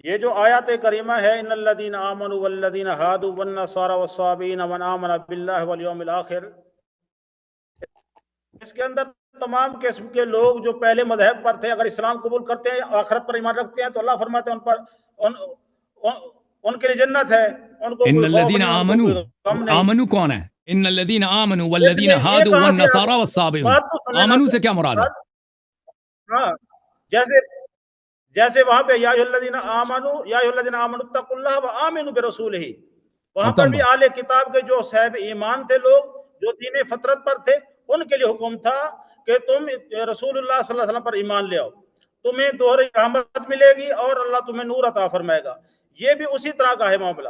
یہ جو آیات کریمہ ہے ان الذین آمنوا والذین ہادوا والنصارى والصابئین ومن آمن باللہ والیوم الآخر، اس کے اندر تمام قسم کے لوگ جو پہلے مذہب پر تھے اگر اسلام قبول کرتے ہیں آخرت پر ایمان رکھتے ہیں تو اللہ فرماتے ہیں ان کے لیے جنت ہے، ان کو ان کوئی خوف الذین نہیں، ان کو آمنوا، کوئی غم نہیں۔ آمنو کون ہے؟ ان الذین آمنوا اس والذین لیے یہ ہادوا کہاں سے والنصارى والصابئون، بات تو سنیں نا آمنو سے کیا مراد ہے؟ ہاں، جیسے وہاں پہ یا ایھا الذین آمنوا یا ایھا الذین آمنوا اتقوا اللہ وآمنوا برسولہ، وہاں پر بھی اہل کتاب کے جو صاحب ایمان تھے لوگ جو دین فطرت پر تھے ان کے لیے حکم تھا کہ تم رسول اللہ صلی اللہ علیہ وسلم پر ایمان لے آؤ، تمہیں دوہری رحمت ملے گی اور اللہ تمہیں نور عطا فرمائے گا۔ یہ بھی اسی طرح کا ہے معاملہ۔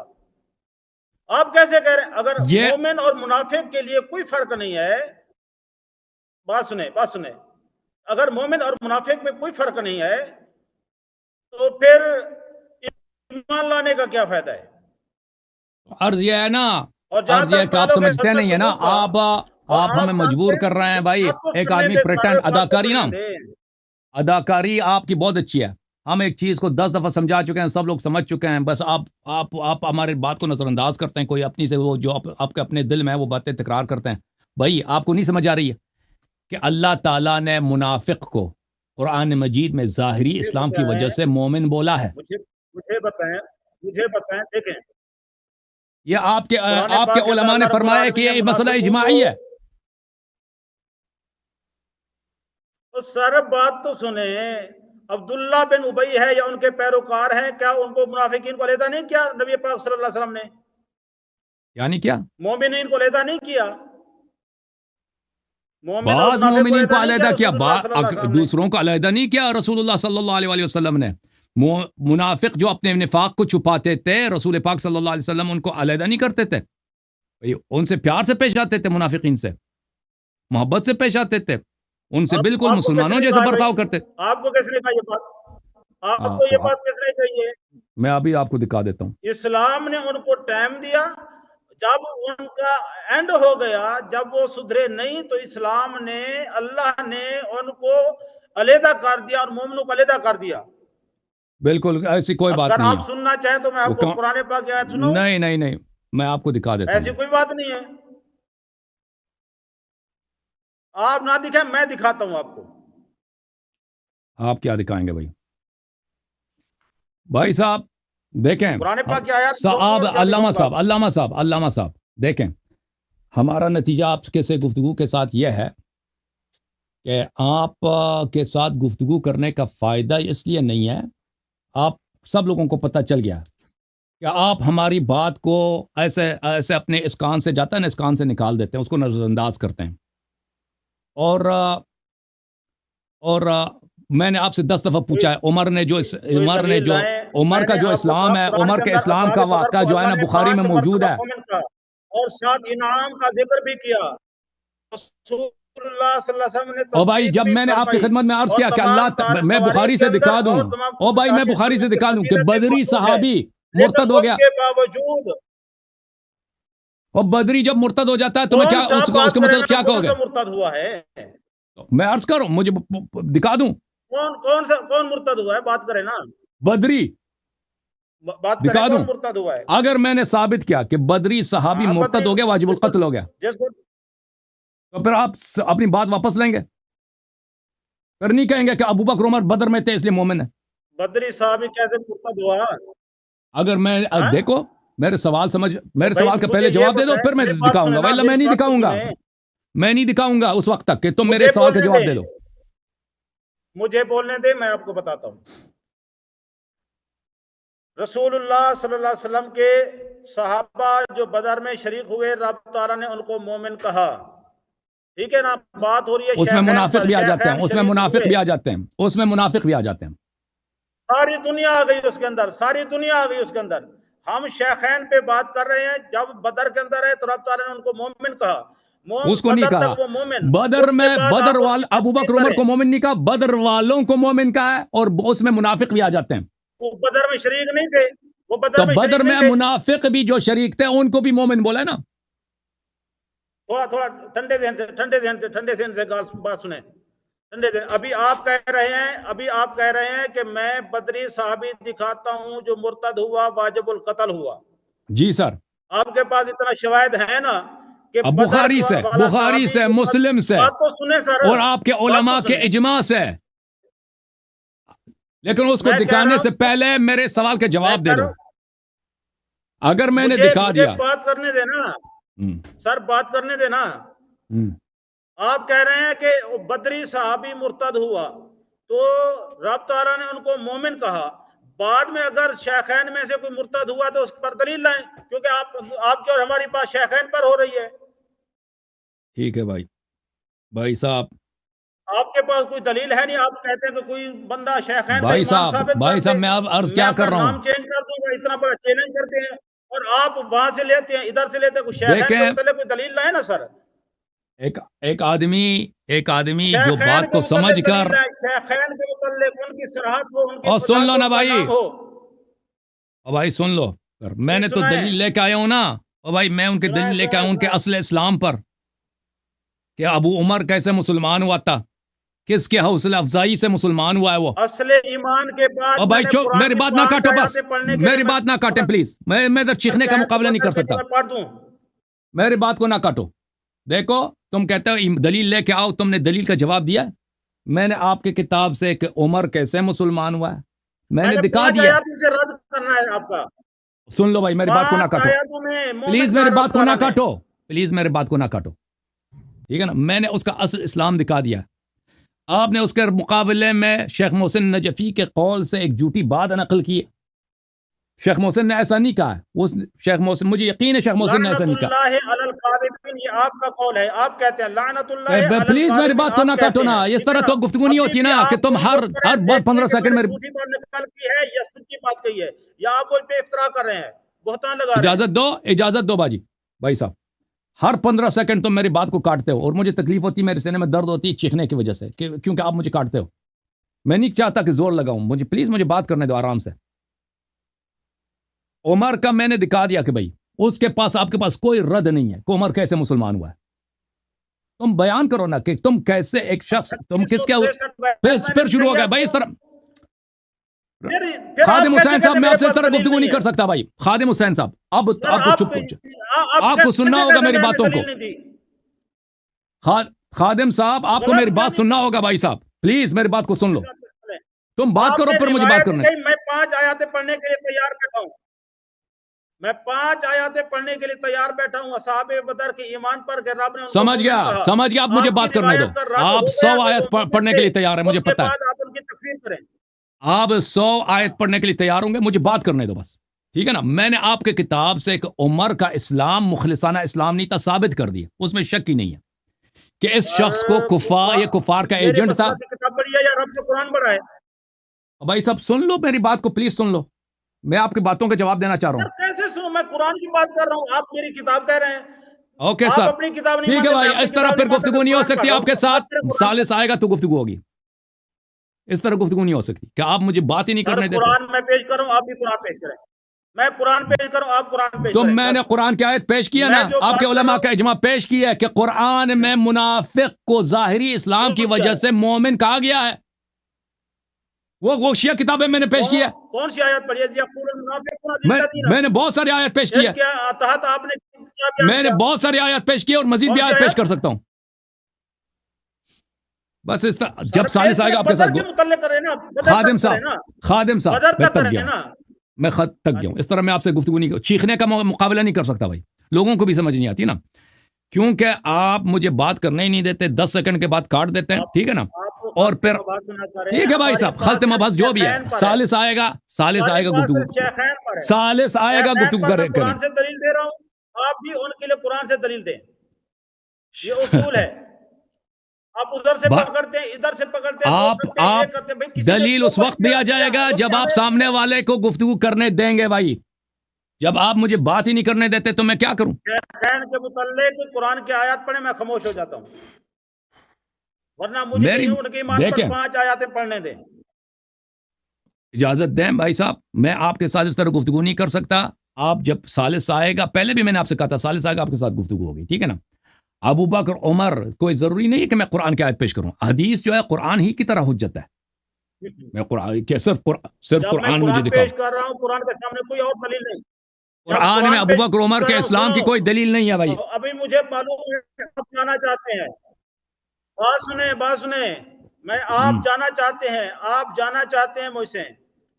آپ کیسے کہہ رہے ہیں اگر مومن اور منافق کے لیے کوئی فرق نہیں ہے، بات سنیں، اگر مومن اور منافق میں کوئی فرق نہیں ہے تو پھر ایمان لانے کا کیا فائدہ ہے؟ عرض یہ ہے نا، اور جہاں عرض یہ ہے تک کہ آپ تعلق ہے سمجھتے نہیں ہے نا، آپ ہمیں مجبور کر رہے ہیں بھائی۔ ایک آدمی پریٹینڈ اداکاری نا، اداکاری آپ کی بہت اچھی ہے، ہم ایک چیز کو 10 دفعہ سمجھا چکے ہیں، سب لوگ سمجھ چکے ہیں، بس آپ ہمارے بات کو نظر انداز کرتے ہیں، کوئی اپنی سے وہ جو آپ کے اپنے دل میں ہے وہ باتیں تکرار کرتے ہیں۔ بھائی آپ کو نہیں سمجھ آ رہی ہے کہ اللہ تعالیٰ نے منافق کو قرآن مجید میں ظاہری اسلام کی وجہ سے مومن بولا ہے۔ مجھے بتائیں دیکھیں، یہ آپ کے علماء نے فرمایا کہ یہ مسئلہ اجماعی ہے۔ سر بات تو سنیں، عبداللہ بن ابی ہے یا ان کے پیروکار ہیں، کیا ان کو منافقین کو علیحدہ نہیں کیا نبی پاک صلی اللہ علیہ وسلم نے؟ یعنی کیا؟ مومنین کو علیحدہ نہیں کیا؟ بعض مومنین کو علیحدہ کیا، دوسروں کو علیحدہ نہیں کیا رسول اللہ صلی اللہ علیہ وسلم نے۔ منافق جو اپنے نفاق کو چھپاتے تھے رسول پاک صلی اللہ علیہ وسلم ان کو علیحدہ نہیں کرتے تھے، ان سے پیار سے پیش آتے تھے، منافقین سے محبت سے پیش آتے تھے، ان سے بالکل مسلمانوں جیسے برتاؤ کرتے۔ آپ کو کس نے کہا یہ بات؟ آپ کو یہ بات کس نے کہی ہے؟ میں ابھی آپ کو دکھا دیتا ہوں۔ اسلام نے ان کو ٹائم دیا، جب ان کا اینڈ ہو گیا، جب وہ سدھرے نہیں تو اسلام نے، اللہ نے ان کو علیحدہ کر دیا اور مومنوں کو علیحدہ کر دیا۔ بالکل ایسی کوئی بات نہیں ہے۔ اگر آپ سننا چاہیں تو میں آپ کو قرآن پاک کی آیت سناؤں؟ نہیں، میں آپ کو دکھا دیتا ہوں۔ ایسی کوئی بات نہیں ہے، آپ نہ دکھائیں، میں دکھاتا ہوں آپ کو۔ آپ کیا دکھائیں گے بھائی صاحب دیکھیں، قرآن پاک کی آیت علامہ صاحب دیکھیں، ہمارا نتیجہ آپ کے سے گفتگو کے ساتھ یہ ہے کہ آپ کے ساتھ گفتگو کرنے کا فائدہ اس لیے نہیں ہے، آپ سب لوگوں کو پتہ چل گیا کہ آپ ہماری بات کو ایسے اپنے اس کان سے جاتا ہے نا، اس کان سے نکال دیتے ہیں، اس کو نظر انداز کرتے ہیں۔ اور میں نے آپ سے 10 دفعہ پوچھا ہے، عمر کا جو اسلام ہے، عمر کے اسلام کا واقعہ جو ہے نا بخاری میں موجود ہے، اور ساتھ انعام کا ذکر بھی کیا رسول اللہ صلی اللہ علیہ وسلم نے۔ او بھائی جب میں نے آپ کی خدمت میں عرض کیا کہ اللہ، میں بخاری سے دکھا دوں، او بھائی میں بخاری سے دکھا دوں کہ بدری صحابی مرتد ہو گیا، اس کے باوجود اور بدری جب مرتد ہو جاتا ہے تو میں کیا اس کے مطلب کیا کہو گے؟ مرتد ہوا ہے، میں عرض کروں، مجھے دکھا دوں کون مرتد ہوا ہے، بات کریں نا، بدری بات دکھا کریں دوں۔ کون مرتد ہوا ہے؟ اگر میں نے ثابت کیا کہ بدری صحابی مرتد ہو گیا، واجب القتل ہو گیا، تو پھر آپ اپنی بات واپس لیں گے، پھر نہیں کہیں گے کہ ابو بکر عمر بدر میں تھے اس لیے مومن ہے۔ بدری صحابی کیسے مرتد ہوا؟ اگر میں دیکھو میرے سوال کا پہلے جواب دے دو، پھر میں دکھاؤں گا، ویلا میں نہیں دکھاؤں گا، میں نہیں دکھاؤں گا اس وقت تک کہ تم میرے سوال کا جواب دے دو۔ مجھے بولنے دے، میں آپ کو بتاتا ہوں۔ رسول اللہ صلی اللہ علیہ وسلم کے صحابہ جو بدر میں شریک ہوئے، رب تعالیٰ نے ان کو مومن کہا، ٹھیک ہے نا؟ بات ہو رہی ہے، اس میں منافق بھی آ جاتے ہیں، اس میں منافق بھی آ جاتے ہیں، ساری دنیا آ گئی اس کے اندر، ساری دنیا آ گئی اس کے اندر۔ ہم شیخین پہ بات کر رہے ہیں، جب بدر کے اندر ہے تو رب تعالیٰ نے ان کو مومن کہا، اس کو نہیں کہا بدر میں، ابو بکر عمر کو مومن نہیں کہا، بدر والوں کو مومن کہا ہے، اور اس میں منافق بھی آ جاتے ہیں۔ وہ بدر میں شریک نہیں تھے، وہ تو بدر میں منافق بھی جو شریک تھے ان کو بھی مومن بولا ہے نا۔ تھوڑا ٹھنڈے ذہن سے بات سنیں۔ ابھی آپ کہہ رہے ہیں کہ میں بدری صحابی دکھاتا ہوں جو مرتد ہوا واجب القتل ہوا. جی سر. آپ کے پاس اتنا شواہد ہے نا کہ اب بخاری سے مسلم سے بات تو سنیں سر, اور آپ کے علماء کے اجماع سے, لیکن اس کو دکھانے سے پہلے میرے سوال کے جواب دے دو. اگر میں نے دکھا دیا, بات کرنے دینا سر, بات کرنے دینا. آپ کہہ رہے ہیں کہ بدری صحابی مرتد ہوا تو رب تعالیٰ نے ان کو مومن کہا. بعد میں اگر شیخین میں سے کوئی مرتد ہوا تو اس پر دلیل لائیں, کیونکہ آپ کی اور ہماری بات شیخین پر ہو رہی ہے. ٹھیک ہے بھائی صاحب, آپ کے پاس کوئی دلیل ہے نہیں. آپ کہتے ہیں کہ کوئی بندہ شیخین بھائی صاحب میں اب عرض کیا کر رہا ہوں, نام چینج کر دوں گا, اتنا بڑا چیلنج کرتے ہیں اور آپ وہاں سے لیتے ہیں, ادھر سے لیتے ہیں. کوئی شیخین کے متعلق کوئی دلیل لائیں نا سر. ایک آدمی جو بات کو سمجھ کر, شیخین کے متعلق ان کی صراحت ہو, ان کی اور سن لو نا بھائی سن لو, میں نے تو دلیل لے کے آیا ہوں نا. اور بھائی میں ان کے دلیل لے کے آیا ہوں ان کے اصل اسلام پر, کہ ابو عمر کیسے مسلمان ہوا تھا, کس کے حوصلہ افزائی سے مسلمان ہوا ہے وہ. اصل ایمان کے بعد اور بھائی میری بات نہ کاٹو, بس میری بات نہ کاٹیں پلیز. میں ادھر چیخنے کا مقابلہ نہیں کر سکتا, میری بات کو نہ کاٹو. دیکھو تم کہتے ہو دلیل لے کے آؤ, تم نے دلیل کا جواب دیا. میں نے آپ کے کتاب سے کہ عمر کیسے مسلمان ہوا ہے میں نے دکھا دیا. رد کرنا ہے آپ کا. سن لو بھائی, میری بات کو نہ کاٹو پلیز, میری بات کو نہ کاٹو پلیز, میری بات کو نہ کاٹو, ٹھیک ہے نا. میں نے اس کا اصل اسلام دکھا دیا. آپ نے اس کے مقابلے میں شیخ محسن نجفی کے قول سے ایک جھوٹی بات نقل کی. شیخ محسن نے ایسا نہیں کہا. شیخ محسن, مجھے یقین ہے شیخ محسن نے ایسا نہیں کہا. یہ آپ کا قول ہے, آپ کہتے ہیں لعنت اللہ. پلیز میری بات کو نہ کاٹو نا, اس طرح تو گفتگو نہیں ہوتی نا کہ تم ہر 15 سیکنڈ میری نقل کی ہے یا سچی بات کہی ہے, یا آپ کوئی پہ افطرا کر رہے ہیں, بہتان لگا رہے ہیں. اجازت دو بھائی صاحب. ہر 15 سیکنڈ تم میری بات کو کاٹتے ہو, اور مجھے تکلیف ہوتی ہے, میرے سینے میں درد ہوتی ہے چیخنے کی وجہ سے, کیونکہ آپ مجھے کاٹتے ہو. میں نہیں چاہتا کہ زور لگاؤں, پلیز مجھے بات کرنے دو آرام سے. عمر کا میں نے دکھا دیا کہ بھائی اس کے پاس, آپ کے پاس کوئی رد نہیں ہے کہ عمر کیسے مسلمان ہوا ہے. تم بیان کرو نا کہ تم کیسے ایک شخص, تم کس کے پھر شروع ہو گیا بھائی اس طرح. خادم حسین صاحب, میں آپ سے اس طرح گفتگو نہیں کر سکتا بھائی. خادم حسین صاحب, اب آپ کو چپ آپ کو سننا ہوگا میری باتوں کو. خادم صاحب, آپ کو میری بات سننا ہوگا بھائی صاحب, پلیز میری بات کو سن لو. تم بات کرو پھر مجھے بات کرنا. میں 5 آیاتیں پڑھنے کے لیے تیار بیٹھا ہوں. میں 5 آیاتیں پڑھنے کے لیے تیار بیٹھا ہوں اصحاب بدر کے ایمان پر کہ رب نے. سمجھ گیا, آپ مجھے بات کرنے دو. آپ 100 آیت پڑھنے کے لیے تیار ہیں, مجھے پتا ہے. آپ ان کی تکفیر کریں. آپ 100 آیت پڑھنے کے لیے تیار ہوں گے, مجھے بات کرنے دو بس, ٹھیک ہے نا. میں نے آپ کے کتاب سے ایک عمر کا اسلام مخلصانہ اسلام نہیں تھا ثابت کر دیا, اس میں شک ہی نہیں ہے کہ اس شخص کو کفار کا ایجنٹ تھا. قرآن پڑھا ہے بھائی صاحب سن لو میری بات کو, پلیز سن لو. میں آپ کی باتوں کا جواب دینا چاہ رہا ہوں. کیسے سنوں, میں قرآن کی بات کر رہا ہوں, آپ میری کتاب کہہ رہے ہیں. اوکے سر, ٹھیک ہے بھائی, اس طرح پھر گفتگو نہیں ہو سکتی آپ کے ساتھ. ثالث آئے گا تو گفتگو ہوگی, اس طرح گفتگو نہیں ہو سکتی کہ آپ مجھے بات ہی نہیں کرنے دیتے. قرآن میں پیش کروں, آپ بھی قرآن پیش کریں. میں قرآن پیش کروں, آپ قرآن پیش تو کریں. میں نے قرآن کی آیت پیش کیا نا, آپ کے علماء کا اجماع پیش کیا ہے کہ قرآن میں منافق کو ظاہری اسلام کی وجہ سے مومن کہا گیا ہے. وہ شیعہ کتابیں میں نے پیش کی ہے. کون سی آیت پڑھی ہے؟ میں نے بہت ساری آیت پیش کی ہے. میں نے بہت ساری آیت پیش کی اور مزید بھی آیت پیش کر سکتا ہوں. بس اس طرح جب ثالث آئے گا آپ کے ساتھ. خادم صاحب میں تک گیا ہوں, میں خط تک گیا ہوں. اس طرح میں آپ سے گفتگو نہیں, چیخنے کا مقابلہ نہیں کر سکتا بھائی. لوگوں کو بھی سمجھ نہیں آتی نا, کیونکہ آپ مجھے بات کرنے ہی نہیں دیتے, 10 سیکنڈ کے بعد کاٹ دیتے ہیں, ٹھیک ہے نا. اور پھر ٹھیک ہے بھائی صاحب, خلط مبحث جو بھی ہے, ثالث آئے گا گفتگو, ثالث آئے گا گفتگو کریں. قرآن سے دلیل دے رہا ہوں, آپ بھی ان کے لیے قرآن سے دلیل دیں, یہ اصول ہے. آپ ادھر سے پکڑتے ہیں, ادھر سے پکڑتے ہیں. آپ دلیل اس وقت دیا جائے گا جب آپ سامنے والے کو گفتگو کرنے دیں گے بھائی. جب آپ مجھے بات ہی نہیں کرنے دیتے تو میں کیا کروں؟ شیخین کے متعلق قرآن کی آیات پڑھیں, میں خاموش ہو جاتا ہوں, ورنہ مجھے ان کے ایمان پر 5 آیاتیں پڑھنے دیں. اجازت دیں بھائی صاحب, میں آپ کے ساتھ اس طرح گفتگو نہیں کر سکتا. آپ جب ثالث آئے گا, پہلے بھی میں نے آپ سے کہا تھا ثالث آئے گا آپ کے ساتھ گفتگو ہوگی, ٹھیک ہے نا. ابو بکر عمر کوئی ضروری نہیں ہے کہ میں قرآن کی آیت پیش کروں. حدیث جو ہے قرآن ہی کی طرح حجت ہے. میں قرآن کہ صرف جب میں قرآن مجھے قرآن دکھاؤ. پیش کر رہا ہوں قرآن کے سامنے کوئی اور دلیل نہیں. جب قرآن میں ابو پیش بکر عمر کر کے رہا ہوں اسلام کی سنو، کوئی دلیل نہیں ہے بھائی. ابھی مجھے معلوم ہے کہ آپ جانا چاہتے ہیں. بات سنیں میں آپ جانا چاہتے ہیں، آپ جانا چاہتے ہیں مجھ سے،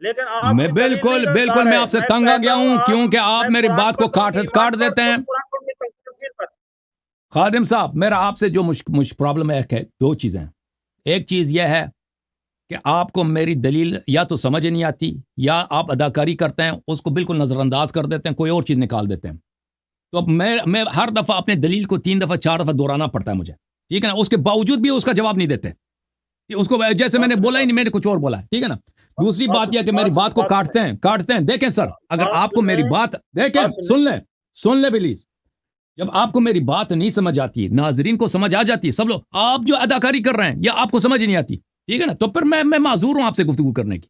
لیکن آپ میں کی دلیل نہیں بالکل لا میں رہے. آپ سے تنگ آ گیا کہتا ہوں کیونکہ آپ میں میری قرآن بات کو پر تم ایمان کاٹ پر، دیتے ہیں. تم قرآن پر تفسیر پر. خادم صاحب میرا آپ سے جو پرابلم ہے دو چیزیں. ایک چیز یہ ہے کہ آپ کو میری دلیل یا تو سمجھ نہیں آتی یا آپ اداکاری کرتے ہیں، اس کو بالکل نظر انداز کر دیتے ہیں، کوئی اور چیز نکال دیتے ہیں. تو اب میں ہر دفعہ اپنے دلیل کو 3 دفعہ 4 دفعہ دہرانا پڑتا ہے مجھے، ٹھیک ہے نا. اس کے باوجود بھی اس کا جواب نہیں دیتے کہ اس کو جیسے میں نے بولا ہی نہیں، میں نے کچھ اور بولا ہے، ٹھیک ہے نا. دوسری بات یہ کہ میری بات کو کاٹتے ہیں. دیکھیں سر، اگر آپ کو میری بات دیکھیں، سن لیں پلیز. جب آپ کو میری بات نہیں سمجھ آتی، ناظرین کو سمجھ آ جاتی ہے، سب لوگ آپ جو اداکاری کر رہے ہیں یا آپ کو سمجھ نہیں آتی، ٹھیک ہے نا، تو پھر میں معذور ہوں آپ سے گفتگو کرنے کی.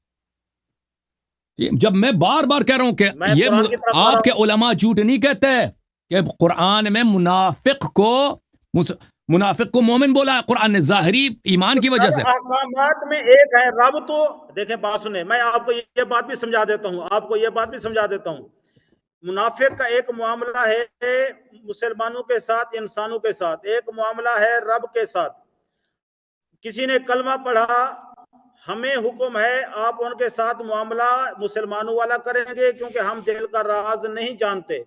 جب میں بار بار کہہ رہا ہوں کہ میں یہ قرآن کی طرف آ آپ کے رہا ہوں. علماء جھوٹ نہیں کہتے کہ قرآن میں منافق کو مومن بولا ہے قرآن نے ظاہری ایمان کی وجہ سے. احکامات میں ایک ہے رب. تو دیکھیں بات سنیں، میں آپ کو یہ بات بھی سمجھا دیتا ہوں. منافق کا ایک معاملہ ہے مسلمانوں کے ساتھ، انسانوں کے ساتھ. ایک معاملہ ہے رب کے ساتھ. کسی نے کلمہ پڑھا، ہمیں حکم ہے آپ ان کے ساتھ معاملہ مسلمانوں والا کریں گے کیونکہ ہم دل کا راز نہیں جانتے.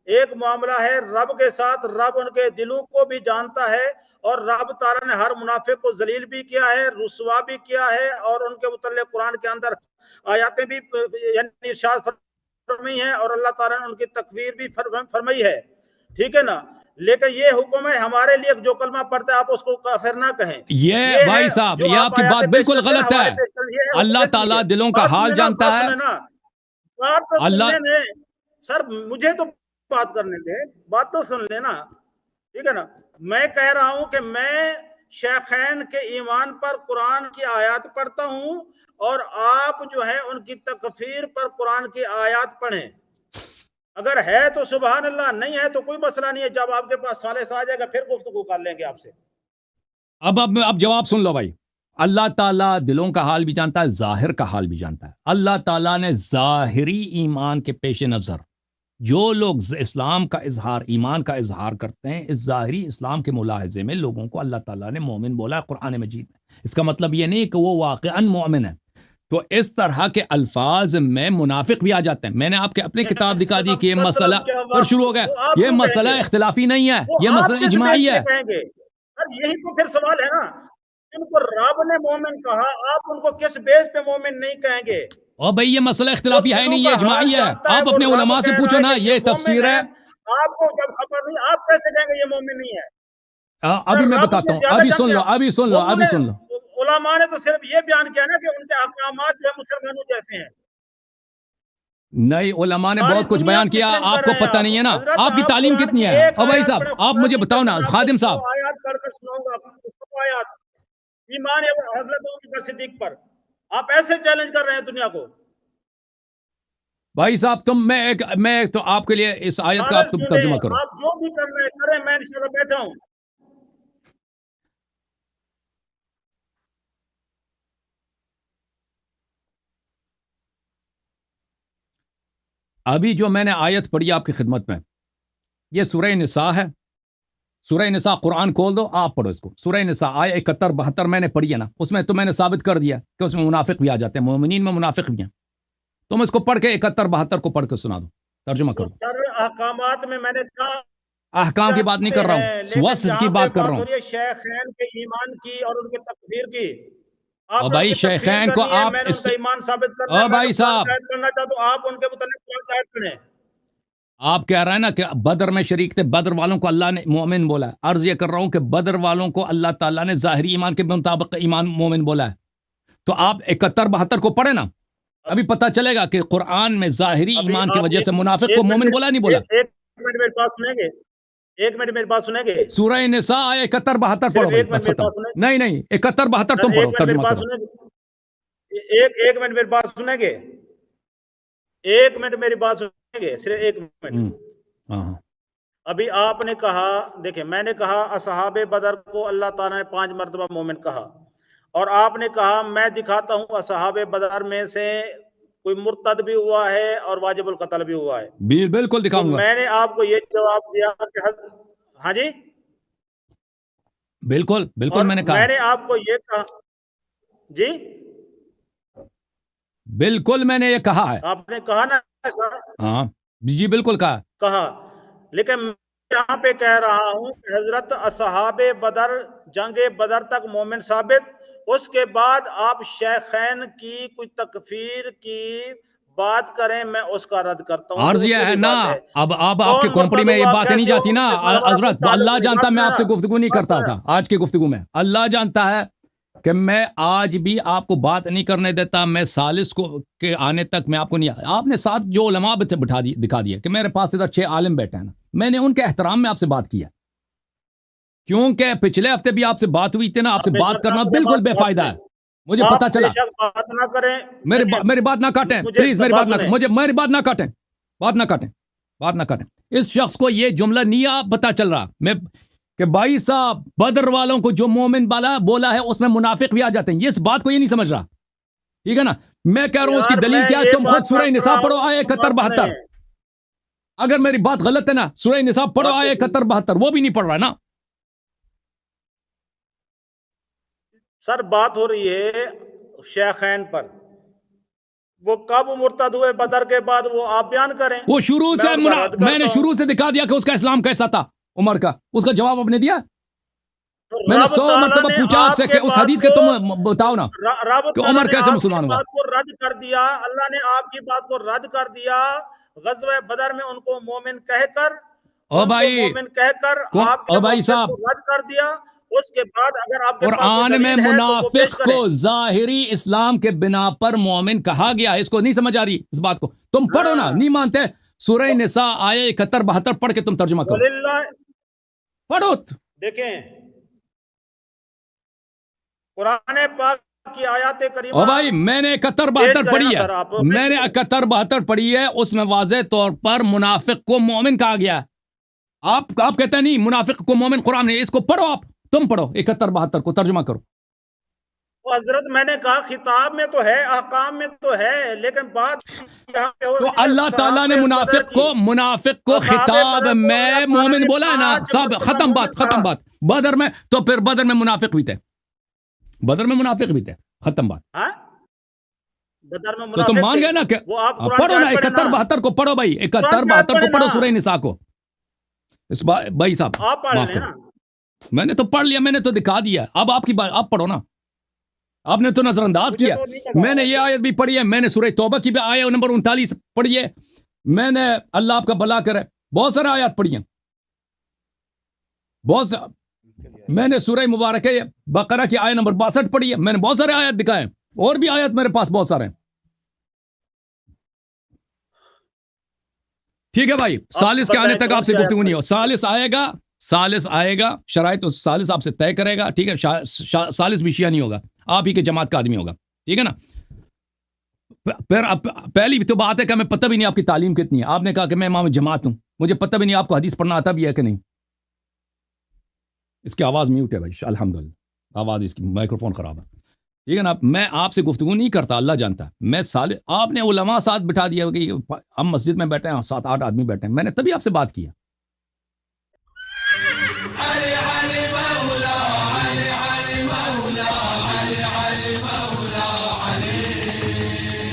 ایک معاملہ ہے رب کے ساتھ، رب ان کے دلوں کو بھی جانتا ہے، اور رب تعالیٰ نے ہر منافق کو ذلیل بھی کیا ہے، رسوا بھی کیا ہے، اور ان کے متعلق قرآن کے اندر آیاتیں بھی یعنی ارشاد فرمائی ہیں، اور اللہ تعالیٰ نے ان کی تکفیر بھی فرمائی ہے، ٹھیک ہے نا. لیکن یہ حکم ہے ہمارے لیے جو کلمہ پڑھتا ہے آپ اس کو کافر نہ کہیں. یہ ہے بھائی صاحب، جو یہ آپ کی آیاتیں بات پیش بالکل کرتے ہیں، غلط حوالے ہے. پیش کرتے ہیں، یہ ہے اس کو اللہ پیش تعالیٰ کیجئے. دلوں کا بات حال سنیں نا، جانتا بات ہے. سنیں نا، بات تو اللہ سننے دیں سر، مجھے تو بات کرنے دیں، بات تو سن لینا، ٹھیک ہے نا. میں کہہ رہا ہوں کہ میں شیخین کے ایمان پر قرآن کی آیات پڑھتا ہوں، اور آپ جو ہے ان کی تکفیر پر قرآن کی آیات پڑھیں. اگر ہے تو سبحان اللہ، نہیں ہے تو کوئی مسئلہ نہیں ہے. جب آپ کے پاس ثالث آ جائے گا پھر گفتگو کر لیں گے آپ سے. اب جواب سن لو بھائی. اللہ تعالیٰ دلوں کا حال بھی جانتا ہے، ظاہر کا حال بھی جانتا ہے. اللہ تعالیٰ نے ظاہری ایمان کے پیش نظر جو لوگ اسلام کا اظہار، ایمان کا اظہار کرتے ہیں، اس ظاہری اسلام کے ملاحظے میں لوگوں کو اللہ تعالیٰ نے مومن بولا ہے قرآن مجید میں. اس کا مطلب یہ نہیں کہ وہ واقعاً مومن ہے. تو اس طرح کے الفاظ میں منافق بھی آ جاتے ہیں. میں نے آپ کے اپنی کتاب دکھا دی کہ یہ مسئلہ کیا پھر بات، شروع ہو گیا. وہ آپ یہ کیوں کہیں مسئلہ گے؟ اختلافی نہیں ہے، وہ یہ آپ مسئلہ کس بیس اجماعی پہ ہے. کہیں گے؟ سر یہی تو پھر سوال ہے نا. ان کو رب نے مومن کہا، آپ ان کو کس بیس پہ مومن نہیں کہیں گے؟ اور بھائی یہ مسئلہ جو اختلافی ہے دلوں نہیں، کا یہ حال اجماعی ہے. جانتا ہے آپ وہ اپنے رب علماء سے کہہ پوچھو رہا نا، ہے کہ یہ یہ مومن تفسیر ہے. ہے. آپ کو جب خبر نہیں، آپ کیسے کہیں گے یہ مومن نہیں ہے؟ ابھی میں رب بتاتا سے ہوں، زیادہ ابھی سن جانتے لو ہیں. ابھی سن لو ابھی سن لو. علماء نے تو صرف یہ بیان کیا نا کہ ان کے احکامات جو ہے مسلمانوں جیسے ہیں. نئی علماء نے ساری بہت کچھ دنیا بیان کو کیا، چینج آپ کر کو رہے ہیں پتہ نہیں ہے نا. حضرت آپ کی تعلیم قرآن کتنی کی ہے؟ ایک اور بھائی آیات صاحب پڑھیں، آپ خدا مجھے کی بتاؤ قسم نا، میں آپ کو خادم 100 صاحب. آیات پڑھ کر سناؤں گا. 100 آیات ایمان حضرت ابو بکر صدیق پر. آپ ایسے چیلنج کر رہے ہیں دنیا کو. بھائی صاحب میں تو آپ کے لیے اس آیت کا آپ سالس تم ڈھونڈے، ترجمہ کرو. آپ جو بھی کر رہے ہیں کریں، میں انشاءاللہ بیٹھا ہوں. ابھی جو میں نے آیت پڑھی آپ کی خدمت میں، یہ سورہ نساء ہے. سورہ نساء قرآن کھول دو، آپ پڑھو اس کو. سورہ نساء آیت 71 72 میں نے پڑھی ہے نا، اس میں تو میں نے ثابت کر دیا کہ اس میں منافق بھی آ جاتے ہیں، مومنین میں منافق بھی ہیں. تم اس کو پڑھ کے 71 72 کو پڑھ کے سنا دو، ترجمہ وہ کرو. سر احکامات میں نے کہا احکام کی بات نہیں کر رہا ہیں، ہوں، لیکن وصف کی جہاں پہ بات کر رہا بات ہوں. ہو رہی ہے شیخین کے ایمان کی اور ان کی تکفیر کی، آپ اور نے ان بھائی کی تکفیر شیخین کو کرنی ہے، آپ میں نے ان اس کا سے، ایمان ثابت کرنا ہے. اور میں تو بھائی قرآن صاحب کی آیت پڑھنا چاہتا ہوں، آپ ان کے متعلق قرآن کی آیت پڑھیں. آپ کہہ رہے ہیں نا کہ بدر میں شریک تھے، بدر والوں کو اللہ نے مومن بولا ہے. عرض یہ کر رہا ہوں کہ بدر والوں کو اللہ تعالیٰ نے ظاہری ایمان کے مطابق ایمان مومن بولا ہے. تو آپ 71 72 کو پڑھیں نا، ابھی پتہ چلے گا کہ قرآن میں ظاہری ابھی ایمان کی آپ وجہ سے منافق کو ایک مومن بولا نہیں بولا. ایک منٹ میری بات سنیں گے، ایک منٹ میری بات سنیں گے، سورہ نساء آیا 71 72 پڑھو صرف بھائی، ایک منٹ بس میری ختم. بات سنیں. نہیں 71 72 سر تم ایک پڑھو، منٹ میری ترجمہ بات کرو. سنیں گے، ایک منٹ میری بات سنیں گے، ایک منٹ میری بات سنیں گے، صرف ایک منٹ. ہاں. ابھی آپ نے کہا، دیکھیں میں نے کہا اصحاب بدر کو اللہ تعالیٰ نے 5 مرتبہ مومن کہا، اور آپ نے کہا میں دکھاتا ہوں اصحاب بدر میں سے کوئی مرتد بھی ہوا ہے اور واجب القتل بھی ہوا ہے۔ بالکل تو دکھاؤں گا، میں نے آپ کو یہ جواب دیا کہ ہاں جی، بالکل بالکل اور میں نے کہا، میں نے آپ کو یہ کہا جی، بالکل میں نے یہ کہا ہے، آپ نے کہا نا ایسا، ہاں جی بالکل کہا، لیکن میں یہاں پہ کہہ رہا ہوں کہ حضرت اصحاب بدر جنگ بدر تک مومن ثابت، اس کے بعد آپ شیخین کی کوئی تکفیر کی بات کریں میں اس کا رد کرتا ہوں، عرض وہ یہ ہے اصولی نا، بات ہے۔ اب آپ کے کون کھوپڑی مرتد میں یہ ہوا، باتیں نہیں کیسے ہوا، جاتی نا اس سے ہمارا کوئی حضرت، تعلق اللہ نہیں۔ جانتا بس میں آپ سے گفتگو نہیں بس کرتا تھا آج کی گفتگو میں، اللہ جانتا ہے کہ میں آج بھی آپ کو بات نہیں کرنے دیتا، میں سالس کو کے آنے تک میں آپ کو نہیں، آپ نے ساتھ جو علماء دکھا دیا کہ میرے پاس ادھر 6 عالم بیٹھے ہیں نا، میں نے ان کے احترام میں آپ سے بات کیا، کیونکہ پچھلے ہفتے بھی آپ سے بات ہوئی تھی نا، آپ سے بے بات شک نہ کرنا کریں بالکل بے بات فائدہ ہے، مجھے آپ پتا بے چلا، شک بات نہ کریں، میری بات نہ کاٹیں مجھے پلیز، میری بات نہ سنیں۔ مجھے میری بات نہ کاٹیں، بات نہ کاٹیں، اس شخص کو یہ جملہ نہیں آپ پتا چل رہا میں کہ بھائی صاحب بدر والوں کو جو مومن بولا ہے اس میں منافق بھی آ جاتے ہیں، یہ اس بات کو یہ نہیں سمجھ رہا، ٹھیک ہے نا، میں کہہ رہا ہوں اس کی یار دلیل میں کیا ہے، یہ تم خود بات سورہ کر نساء رہا پڑھو ہوں، آیے 71 بات 72، سنیں۔ اگر میری بات غلط ہے نا سورہ نساء پڑھو بات آیے 71 72، وہ بھی نہیں پڑھ رہا نا، سر بات ہو رہی ہے شیخین پر، وہ کب مرتد ہوئے بدر کے بعد وہ آپ بیان کریں، وہ شروع میں سے ان کا رد میں نے کرتا ہوں۔ شروع سے دکھا دیا کہ اس کا اسلام کیسا تھا عمر کا، اس کا جواب آپ نے دیا، تو میں نے رب 100 تعالیٰ مرتبہ نے پوچھا آپ سے کہ کے اس بات حدیث کے کو تم بتاؤ نا رب کہ تعالیٰ عمر نے کیسے آپ کی مسلمان ہوا، بات کو رد کر دیا، اللہ نے آپ کی بات کو رد کر دیا، غزوہ بدر میں ان کو مومن کہہ کر او بھائی آپ کے او بھائی موقف صاحب، کو رد کر دیا، اس کے بعد اگر آپ کے پاس کوئی قرآن میں دلیل ہے تو وہ پیش منافق کریں۔ کو ظاہری اسلام کے بنا پر مومن کہا گیا، اس کو نہیں سمجھ آ رہی اس بات کو، تم پڑھو نا، ہاں، نہیں مانتے سورہ نساء آیے 71 72 پڑھ کے تم ترجمہ کرو، وللہ، پڑھو، دیکھیں قرآن پاک کی آیات کریمہ او بھائی میں نے 71 پیش 72 کریں نا پڑھی ہے، سر، آپ میں نے 71 72 پڑھی ہے، اس میں واضح طور پر منافق کو مومن کہا گیا ہے، آپ کہتے ہیں نہیں منافق کو مومن قرآن ہے، اس کو پڑھو، آپ تم پڑھو 71 72 کو ترجمہ کرو، حضرت میں نے کہا خطاب میں تو ہے، احکام میں تو ہے، لیکن بات یہاں پہ ہو تو رہی ہے اللہ تعالیٰ نے صحابہ بدر کی۔ منافق کو اصحاب خطاب بدر کو میں اللہ تعالیٰ مومن نے بولا ہے نا، 5 سب مرتبہ ختم مومن ختم کہا۔ بات، بدر میں تو پھر بدر میں منافق بھی تھے، بدر میں منافق بھی تھے، ختم بات، ہاں بدر میں تو تم منافق مان تھے، گئے نا کہ وہ آپ قرآن کی پڑھو نا آیت پڑھیں 71 72 کو پڑھو بھائی، قرآن 71 کی آیت 72 کو پڑھیں پڑھو نا، سورہ نساء کو، بھائی صاحب آپ پڑھ معاف لیں کرو، نا۔ میں نے تو پڑھ لیا، میں نے تو دکھا دیا، اب آپ کی بات آپ پڑھو نا، آپ نے تو نظر انداز مجھے کیا، تو نہیں پتا میں نے یہ آیت بھی پڑھی ہے، میں نے سورہ توبہ کی بھی آیت نمبر 39 پڑھی ہے، میں نے اللہ آپ کا بھلا کرے بہت سارے آیات پڑھی ہیں، میں نے سورہ مبارکہ بقرہ کی آیت نمبر 62 پڑھی ہے، میں نے بہت سارے آیات دکھائے ہیں، اور بھی آیات میرے پاس بہت سارے ہیں، ٹھیک ہے بھائی، سالس کے آنے تک آپ سے گفتگو نہیں ہو، سالس آئے گا، شرائط سالس آپ سے طے کرے گا، ٹھیک ہے، سالس بھی شیعہ نہیں ہوگا، آپ ہی کے جماعت کا آدمی ہوگا، ٹھیک ہے نا، پھر پہلی تو بات ہے کہ ہمیں پتہ بھی نہیں آپ کی تعلیم کتنی ہے، آپ نے کہا کہ میں امام جماعت ہوں، مجھے پتہ بھی نہیں آپ کو حدیث پڑھنا آتا بھی ہے کہ نہیں، اس کی آواز میوٹ ہے بھائی، الحمدللہ آواز اس کی مائکروفون خراب ہے، ٹھیک ہے نا، میں آپ سے گفتگو نہیں کرتا، اللہ جانتا ہے، میں آپ نے علماء ساتھ بٹھا دیا کہ ہم مسجد میں بیٹھے ہیں 7 8 آدمی بیٹھے ہیں، میں نے تبھی آپ سے بات کیا،